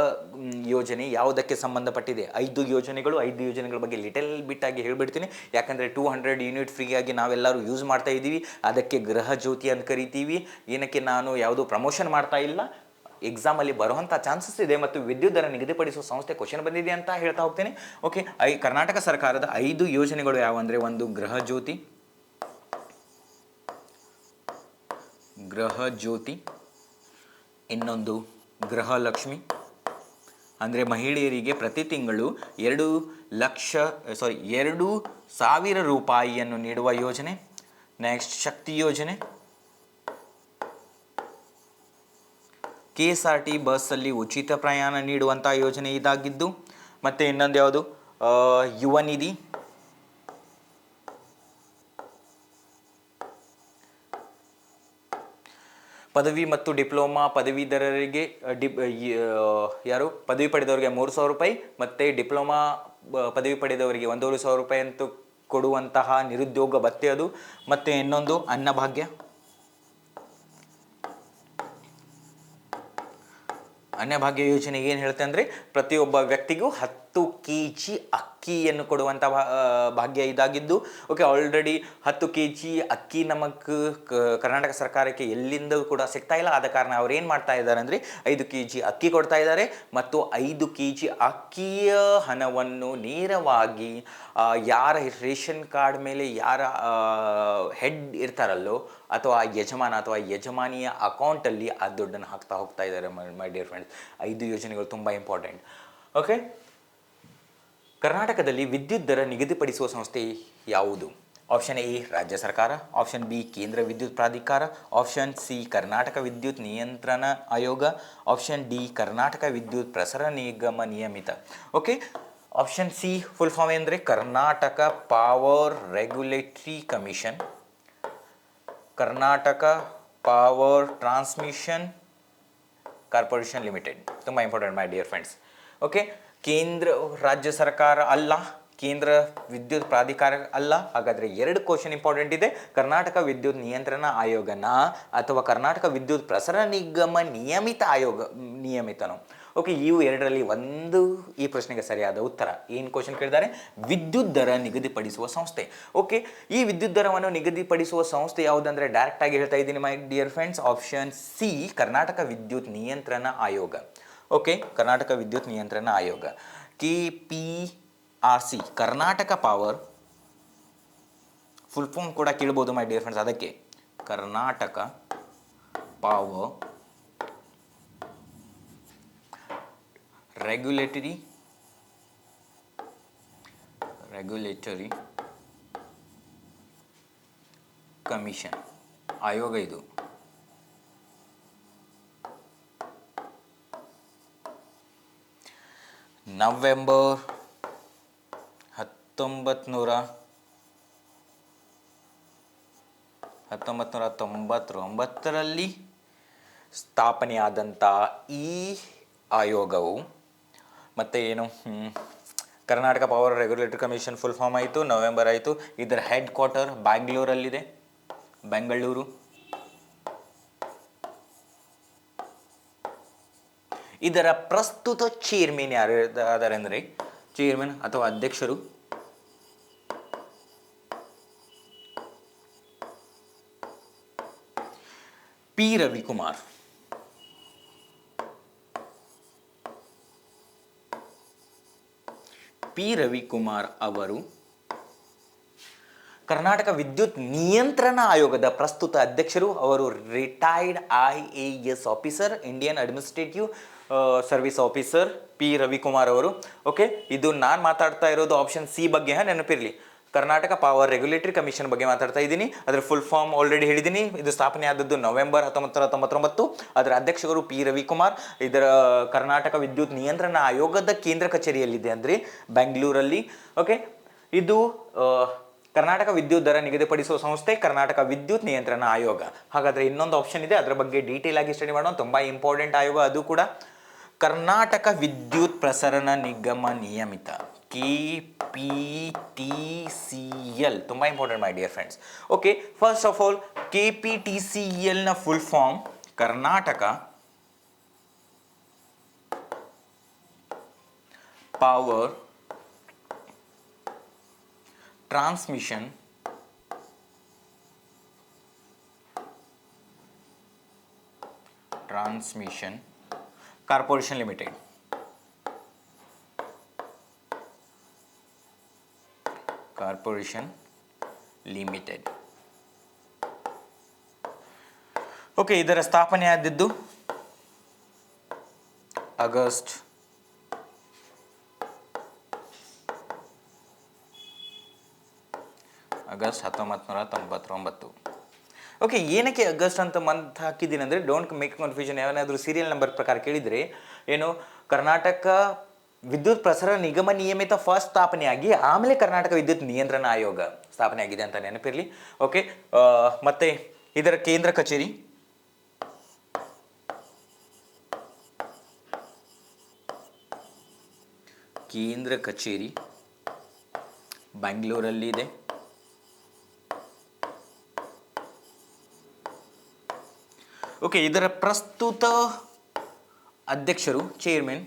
ಯೋಜನೆ ಯಾವುದಕ್ಕೆ ಸಂಬಂಧಪಟ್ಟಿದೆ, 5 ಯೋಜನೆಗಳ ಬಗ್ಗೆ ಲಿಟಲ್ ಬಿಟ್ಟಾಗಿ ಹೇಳ್ಬಿಡ್ತೀನಿ. ಯಾಕಂದರೆ 200 ಯೂನಿಟ್ ಫ್ರೀಯಾಗಿ ನಾವೆಲ್ಲರೂ ಯೂಸ್ ಮಾಡ್ತಾ ಇದ್ದೀವಿ. ಅದಕ್ಕೆ ಗೃಹ ಜ್ಯೋತಿ ಅಂತ ಕರಿತೀವಿ. ಏನಕ್ಕೆ ನಾನು ಯಾವುದೂ ಪ್ರಮೋಷನ್ ಮಾಡ್ತಾ ಇಲ್ಲ, ಎಕ್ಸಾಮಲ್ಲಿ ಬರುವಂಥ ಚಾನ್ಸಸ್ ಇದೆ. ಮತ್ತು ವಿದ್ಯುತ್ ದರ ನಿಗದಿಪಡಿಸುವ ಸಂಸ್ಥೆ ಕ್ವಶನ್ ಬಂದಿದೆ ಅಂತ ಹೇಳ್ತಾ ಹೋಗ್ತೇನೆ. ಓಕೆ, ಕರ್ನಾಟಕ ಸರ್ಕಾರದ 5 ಯೋಜನೆಗಳು ಯಾವಂದರೆ, ಒಂದು ಗೃಹ ಜ್ಯೋತಿ, ಇನ್ನೊಂದು ಗೃಹಲಕ್ಷ್ಮಿ ಅಂದರೆ ಮಹಿಳೆಯರಿಗೆ ಪ್ರತಿ ತಿಂಗಳು 2,000 ರೂಪಾಯಿಯನ್ನು ನೀಡುವ ಯೋಜನೆ. ನೆಕ್ಸ್ಟ್ ಶಕ್ತಿ ಯೋಜನೆ, KSRT ಬಸ್ಸಲ್ಲಿ ಉಚಿತ ಪ್ರಯಾಣ ನೀಡುವಂಥ ಯೋಜನೆ ಇದಾಗಿದ್ದು. ಮತ್ತು ಇನ್ನೊಂದು ಯಾವುದು, ಯುವ ನಿಧಿ, ಪದವಿ ಮತ್ತು ಡಿಪ್ಲೊಮಾ ಪದವೀಧರರಿಗೆ ಪದವಿ ಪಡೆದವರಿಗೆ 3,000 ರೂಪಾಯಿ ಮತ್ತು ಡಿಪ್ಲೊಮಾ ಪದವಿ ಪಡೆದವರಿಗೆ 1,500 ರೂಪಾಯಿ ಅಂತ ಕೊಡುವಂತಹ ನಿರುದ್ಯೋಗ ಭತ್ಯೆ ಅದು. ಮತ್ತು ಇನ್ನೊಂದು ಅನ್ನಭಾಗ್ಯ ಯೋಜನೆ ಏನು ಹೇಳುತ್ತೆ ಅಂದರೆ, ಪ್ರತಿಯೊಬ್ಬ ವ್ಯಕ್ತಿಗೂ 10 kg ಅಕ್ಕಿಯನ್ನು ಕೊಡುವಂಥ ಭಾಗ್ಯ ಇದಾಗಿದ್ದು. ಓಕೆ, ಆಲ್ರೆಡಿ 10 kg ಅಕ್ಕಿ ನಮಗೆ ಕರ್ನಾಟಕ ಸರ್ಕಾರಕ್ಕೆ ಎಲ್ಲಿಂದಲೂ ಕೂಡ ಸಿಗ್ತಾ ಇಲ್ಲ. ಆದ ಕಾರಣ ಅವ್ರು ಏನು ಮಾಡ್ತಾ ಇದ್ದಾರೆ ಅಂದರೆ 5 kg ಅಕ್ಕಿ ಕೊಡ್ತಾ ಇದ್ದಾರೆ. ಮತ್ತು 5 kg ಅಕ್ಕಿಯ ಹಣವನ್ನು ನೇರವಾಗಿ ಯಾರ ರೇಷನ್ ಕಾರ್ಡ್ ಮೇಲೆ ಯಾರ ಹೆಡ್ ಇರ್ತಾರಲ್ಲೋ ಅಥವಾ ಯಜಮಾನ ಅಥವಾ ಯಜಮಾನಿಯ ಅಕೌಂಟಲ್ಲಿ ಆ ದುಡ್ಡನ್ನು ಹಾಕ್ತಾ ಹೋಗ್ತಾ ಇದ್ದಾರೆ ಮೈ ಡಿಯರ್ ಫ್ರೆಂಡ್ಸ್. 5 ಯೋಜನೆಗಳು ತುಂಬ ಇಂಪಾರ್ಟೆಂಟ್. ಓಕೆ, ಕರ್ನಾಟಕದಲ್ಲಿ ವಿದ್ಯುತ್ ದರ ನಿಗದಿಪಡಿಸುವ ಸಂಸ್ಥೆ ಯಾವುದು? ಆಪ್ಷನ್ ಎ ರಾಜ್ಯ ಸರ್ಕಾರ, ಆಪ್ಷನ್ ಬಿ ಕೇಂದ್ರ ವಿದ್ಯುತ್ ಪ್ರಾಧಿಕಾರ, ಆಪ್ಷನ್ ಸಿ ಕರ್ನಾಟಕ ವಿದ್ಯುತ್ ನಿಯಂತ್ರಣ ಆಯೋಗ, ಆಪ್ಷನ್ ಡಿ ಕರ್ನಾಟಕ ವಿದ್ಯುತ್ ಪ್ರಸರಣ ನಿಗಮ ನಿಯಮಿತ. Okay, option C full form ಅಂದರೆ Karnataka power regulatory Commission, Karnataka Power Transmission Corporation Limited. ತುಂಬ important my dear friends. Okay, ರಾಜ್ಯ ಸರ್ಕಾರ ಅಲ್ಲ, ಕೇಂದ್ರ ವಿದ್ಯುತ್ ಪ್ರಾಧಿಕಾರ ಅಲ್ಲ. ಹಾಗಾದರೆ 2 ಕ್ವಶನ್ ಇಂಪಾರ್ಟೆಂಟ್ ಇದೆ. ಕರ್ನಾಟಕ ವಿದ್ಯುತ್ ನಿಯಂತ್ರಣ ಆಯೋಗನ ಅಥವಾ ಕರ್ನಾಟಕ ವಿದ್ಯುತ್ ಪ್ರಸರಣ ನಿಗಮ ನಿಯಮಿತನೋ. ಓಕೆ, ಇವು 2ರಲ್ಲಿ ಒಂದು ಈ ಪ್ರಶ್ನೆಗೆ ಸರಿಯಾದ ಉತ್ತರ. ಏನು ಕ್ವಶನ್ ಕೇಳಿದ್ದಾರೆ? ವಿದ್ಯುತ್ ದರ ನಿಗದಿಪಡಿಸುವ ಸಂಸ್ಥೆ. ಓಕೆ, ಈ ವಿದ್ಯುತ್ ದರವನ್ನು ನಿಗದಿಪಡಿಸುವ ಸಂಸ್ಥೆ ಯಾವುದಂದರೆ ಡೈರೆಕ್ಟಾಗಿ ಹೇಳ್ತಾ ಇದ್ದೀನಿ my dear friends, option C Karnataka ವಿದ್ಯುತ್ ನಿಯಂತ್ರಣ ಆಯೋಗ. ಓಕೆ, ಕರ್ನಾಟಕ ವಿದ್ಯುತ್ ನಿಯಂತ್ರಣ ಆಯೋಗ, KPRC, Karnataka power full form ಕೂಡ ಕೇಳ್ಬೋದು ಮೈ ಡಿಯರ್ ಫ್ರೆಂಡ್ಸ್. ಅದಕ್ಕೆ ಕರ್ನಾಟಕ ಪವರ್ ರೆಗ್ಯುಲೇಟರಿ ಕಮಿಷನ್ ಆಯೋಗ ಇದು. ನವೆಂಬರ್ 1999ರಲ್ಲಿ ಸ್ಥಾಪನೆಯಾದಂಥ ಈ ಆಯೋಗವು ಮತ್ತು ಏನು Karnataka power regulatory commission full form ಆಯಿತು, ನವೆಂಬರ್ ಆಯಿತು. ಇದರ ಹೆಡ್ ಕ್ವಾರ್ಟರ್ ಬೆಂಗಳೂರು. ಇದರ ಪ್ರಸ್ತುತ ಚೇರ್ಮನ್ ಯಾರು ಇದ್ದಾರೆ ಅಂದರೆ, ಚೇರ್ಮನ್ ಅಥವಾ ಅಧ್ಯಕ್ಷರು ಪಿ ರವಿಕುಮಾರ್. ಅವರು ಕರ್ನಾಟಕ ವಿದ್ಯುತ್ ನಿಯಂತ್ರಣ ಆಯೋಗದ ಪ್ರಸ್ತುತ ಅಧ್ಯಕ್ಷರು. ಅವರು retired IAS officer, Indian administrative service officer P Ravikumar ಅವರು. ಓಕೆ, ಇದು ನಾನು ಮಾತಾಡ್ತಾ ಇರೋದು ಆಪ್ಷನ್ ಸಿ ಬಗ್ಗೆ, ನೆನಪಿರಲಿ. ಕರ್ನಾಟಕ ಪವರ್ ರೆಗ್ಯುಲೇಟರಿ ಕಮಿಷನ್ ಬಗ್ಗೆ ಮಾತಾಡ್ತಾ ಇದ್ದೀನಿ. ಅದರ ಫುಲ್ ಫಾರ್ಮ್ ಆಲ್ರೆಡಿ ಹೇಳಿದ್ದೀನಿ. ಇದು ಸ್ಥಾಪನೆ ಆದದ್ದು ನವೆಂಬರ್ 1999. ಅದರ ಅಧ್ಯಕ್ಷರು ಪಿ ರವಿಕುಮಾರ್. ಇದರ ಕರ್ನಾಟಕ ವಿದ್ಯುತ್ ನಿಯಂತ್ರಣ ಆಯೋಗದ ಕೇಂದ್ರ ಕಚೇರಿಯಲ್ಲಿದೆ ಅಂದರೆ ಬೆಂಗಳೂರಲ್ಲಿ. ಓಕೆ, ಇದು ಕರ್ನಾಟಕ ವಿದ್ಯುತ್ ದರ ನಿಗದಿಪಡಿಸುವ ಸಂಸ್ಥೆ ಕರ್ನಾಟಕ ವಿದ್ಯುತ್ ನಿಯಂತ್ರಣ ಆಯೋಗ. ಹಾಗಾದರೆ ಇನ್ನೊಂದು ಆಪ್ಷನ್ ಇದೆ, ಅದರ ಬಗ್ಗೆ ಡೀಟೇಲ್ ಆಗಿ ಸ್ಟಡಿ ಮಾಡೋಣ. ತುಂಬ ಇಂಪಾರ್ಟೆಂಟ್ ಆಯೋಗ ಅದು ಕೂಡ. ಕರ್ನಾಟಕ ವಿದ್ಯುತ್ ಪ್ರಸರಣ ನಿಗಮ ನಿಯಮಿತ, KPTCL. ತುಂಬ important my dear friends. Okay, first of all KPTCLನ full form Karnataka Power Transmission Corporation Limited. Okay, ಇದರ ಸ್ಥಾಪನೆ ಆದದ್ದು ಆಗಸ್ಟ್ 1999. ಓಕೆ, ಏನಕ್ಕೆ ಆಗಸ್ಟ್ ಅಂತ ಮಂತ್ ಹಾಕಿದ್ದೀನಿ ಅಂದರೆ ಡೋಂಟ್ ಮೇಕ್ ಕನ್ಫ್ಯೂಷನ್. ಏನಾದರೂ ಸೀರಿಯಲ್ ನಂಬರ್ ಪ್ರಕಾರ ಕೇಳಿದರೆ ಏನು, ಕರ್ನಾಟಕ ವಿದ್ಯುತ್ ಪ್ರಸರಣ ನಿಗಮ ನಿಯಮಿತ ಫಸ್ಟ್ ಸ್ಥಾಪನೆಯಾಗಿ ಆಮೇಲೆ ಕರ್ನಾಟಕ ವಿದ್ಯುತ್ ನಿಯಂತ್ರಣ ಆಯೋಗ ಸ್ಥಾಪನೆ ಆಗಿದೆ ಅಂತ ನೆನಪಿರಲಿ. ಓಕೆ, ಮತ್ತೆ ಇದರ ಕೇಂದ್ರ ಕಚೇರಿ ಬೆಂಗಳೂರಲ್ಲಿ ಇದೆ. ಓಕೆ, ಇದರ ಪ್ರಸ್ತುತ ಅಧ್ಯಕ್ಷರು ಚೇರ್ಮನ್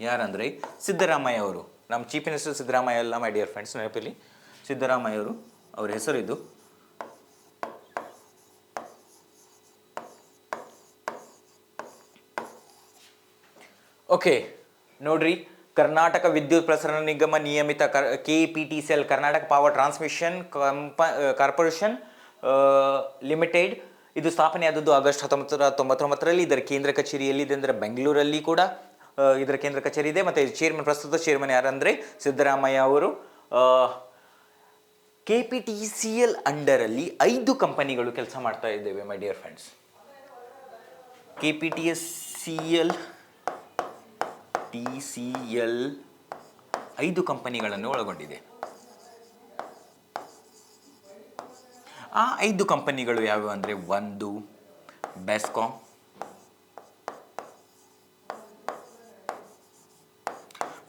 ಯಾರಂದರೆ ಸಿದ್ದರಾಮಯ್ಯ ಅವರು. ನಮ್ಮ ಚೀಫ್ ಮಿನಿಸ್ಟರ್ ಸಿದ್ದರಾಮಯ್ಯ ಅಲ್ಲ ಮೈ ಡಿಯರ್ ಫ್ರೆಂಡ್ಸ್, ನೆನಪಿರಲಿ. ಸಿದ್ದರಾಮಯ್ಯ ಅವರು, ಅವರ ಹೆಸರು ಇದು. ಓಕೆ ನೋಡ್ರಿ, ಕರ್ನಾಟಕ ವಿದ್ಯುತ್ ಪ್ರಸರಣ ನಿಗಮ ನಿಯಮಿತ KPTCL, Karnataka Power Transmission Corporation limited. ಇದು ಸ್ಥಾಪನೆ ಆದದ್ದು ಆಗಸ್ಟ್ 1999. ಇದರ ಕೇಂದ್ರ ಕಚೇರಿ ಎಲ್ಲಿದೆ ಅಂದರೆ ಬೆಂಗಳೂರಲ್ಲಿ ಕೂಡ ಇದರ ಕೇಂದ್ರ ಕಚೇರಿ ಇದೆ. ಮತ್ತು ಚೇರ್ಮನ್, ಪ್ರಸ್ತುತ ಚೇರ್ಮನ್ ಯಾರಂದರೆ ಸಿದ್ದರಾಮಯ್ಯ ಅವರು. KPTCL ಅಂಡರಲ್ಲಿ 5 ಕಂಪನಿಗಳು ಕೆಲಸ ಮಾಡ್ತಾ ಇದ್ದೇವೆ ಮೈ ಡಿಯರ್ ಫ್ರೆಂಡ್ಸ್. KPTCL 5 ಕಂಪನಿಗಳನ್ನು ಒಳಗೊಂಡಿದೆ. ಆ 5 ಕಂಪನಿಗಳು ಯಾವುವು ಅಂದರೆ, 1 ಬೆಸ್ಕಾಂ,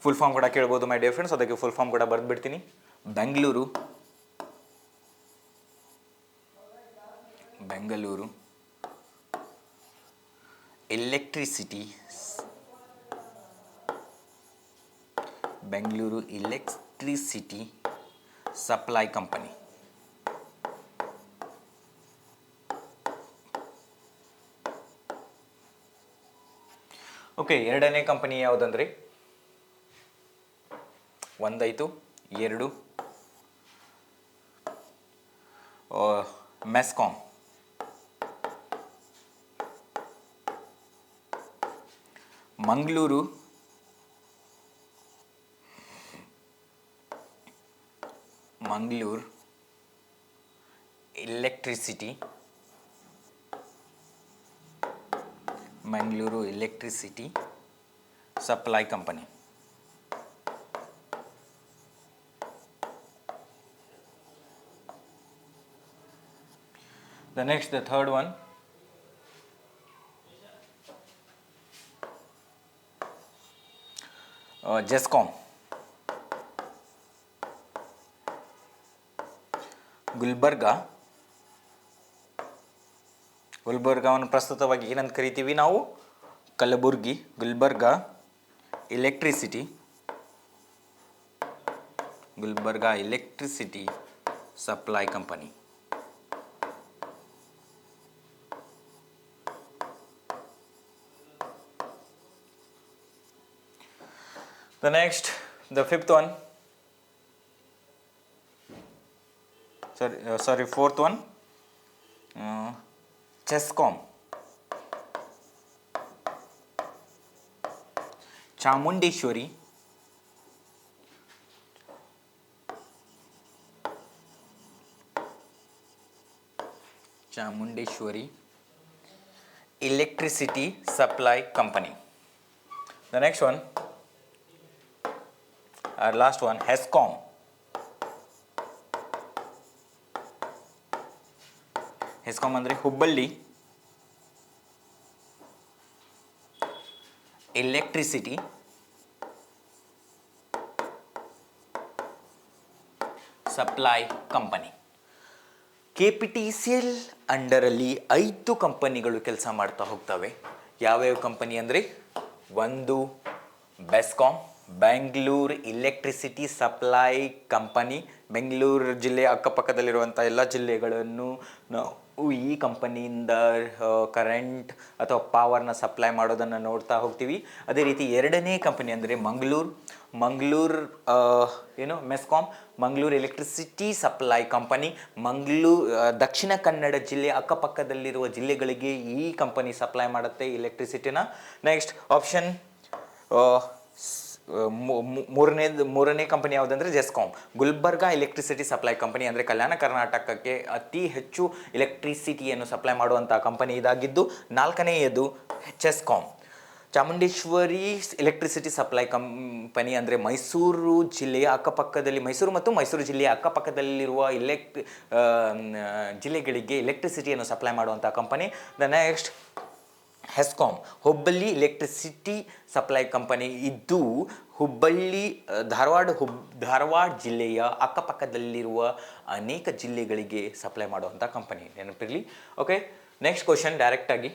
ಫುಲ್ ಫಾರ್ಮ್ ಕೂಡ ಕೇಳ್ಬೋದು ಮೈ ಡಿಯರ್ ಫ್ರೆಂಡ್ಸ್, ಅದಕ್ಕೆ ಫುಲ್ ಫಾರ್ಮ್ ಕೂಡ ಬರೆದ್ಬಿಡ್ತೀನಿ. Bengaluru Electricity Supply Company. Okay, ಎರಡನೇ ಕಂಪನಿ ಯಾವುದಂದರೆ, 1 2 MESCOM. Mangaluru Electricity Supply Company. The third one, GESCOM. ಗುಲ್ಬರ್ಗಾವನ್ನು ಪ್ರಸ್ತುತವಾಗಿ ಏನಂತ ಕರಿತೀವಿ ನಾವು, Kalaburagi. Gulbarga Electricity Supply Company. The fifth one, fourth one, CESCOM. Chamundeshwari Chamundeshwari electricity supply company. The next one, our last one, HESCOM. HESCOM ಅಂದರೆ Hubballi electricity Supply company. KPTCL ಅಂಡರಲ್ಲಿ 5 ಕಂಪನಿಗಳು ಕೆಲಸ ಮಾಡ್ತಾ ಹೋಗ್ತವೆ. ಯಾವ್ಯಾವ ಕಂಪನಿ ಅಂದರೆ, ಒಂದು BESCOM, Bengaluru Electricity Supply company. Bengaluru ಜಿಲ್ಲೆಯ ಅಕ್ಕಪಕ್ಕದಲ್ಲಿರುವಂಥ ಎಲ್ಲ ಜಿಲ್ಲೆಗಳನ್ನು ನಾವು ಈ ಕಂಪನಿಯಿಂದ ಕರೆಂಟ್ ಅಥವಾ ಪವರ್ನ ಸಪ್ಲೈ ಮಾಡೋದನ್ನು ನೋಡ್ತಾ ಹೋಗ್ತೀವಿ. ಅದೇ ರೀತಿ ಎರಡನೇ ಕಂಪನಿ ಅಂದರೆ Mangaluru MESCOM, Mangaluru Electricity Supply Company. Dakshina Kannada ಜಿಲ್ಲೆಯ ಅಕ್ಕಪಕ್ಕದಲ್ಲಿರುವ ಜಿಲ್ಲೆಗಳಿಗೆ ಈ ಕಂಪನಿ ಸಪ್ಲೈ ಮಾಡುತ್ತೆ ಎಲೆಕ್ಟ್ರಿಸಿಟಿನ. ನೆಕ್ಸ್ಟ್ ಆಪ್ಷನ್ ಮೂರನೇ ಕಂಪನಿ ಯಾವುದಂದರೆ GESCOM, Gulbarga Electricity Supply Company. ಅಂದರೆ ಕಲ್ಯಾಣ ಕರ್ನಾಟಕಕ್ಕೆ ಅತಿ ಹೆಚ್ಚು ಎಲೆಕ್ಟ್ರಿಸಿಟಿಯನ್ನು ಸಪ್ಲೈ ಮಾಡುವಂಥ ಕಂಪನಿ ಇದಾಗಿದ್ದು. ನಾಲ್ಕನೆಯದು CESCOM, Chamundeshwari electricity Supply Company. ಅಂದರೆ ಮೈಸೂರು ಜಿಲ್ಲೆಯ ಅಕ್ಕಪಕ್ಕದಲ್ಲಿ, ಮೈಸೂರು ಜಿಲ್ಲೆಯ ಅಕ್ಕಪಕ್ಕದಲ್ಲಿರುವ ಜಿಲ್ಲೆಗಳಿಗೆ ಎಲೆಕ್ಟ್ರಿಸಿಟಿಯನ್ನು ಸಪ್ಲೈ ಮಾಡುವಂಥ company. The next HESCOM, Hubballi electricity Supply company. ಇದು ಹುಬ್ಬಳ್ಳಿ ಧಾರವಾಡ ಜಿಲ್ಲೆಯ ಅಕ್ಕಪಕ್ಕದಲ್ಲಿರುವ ಅನೇಕ ಜಿಲ್ಲೆಗಳಿಗೆ ಸಪ್ಲೈ ಮಾಡುವಂಥ ಕಂಪನಿ, ನೆನಪಿರಲಿ. ಓಕೆ, ನೆಕ್ಸ್ಟ್ ಕ್ವಶನ್ ಡೈರೆಕ್ಟಾಗಿ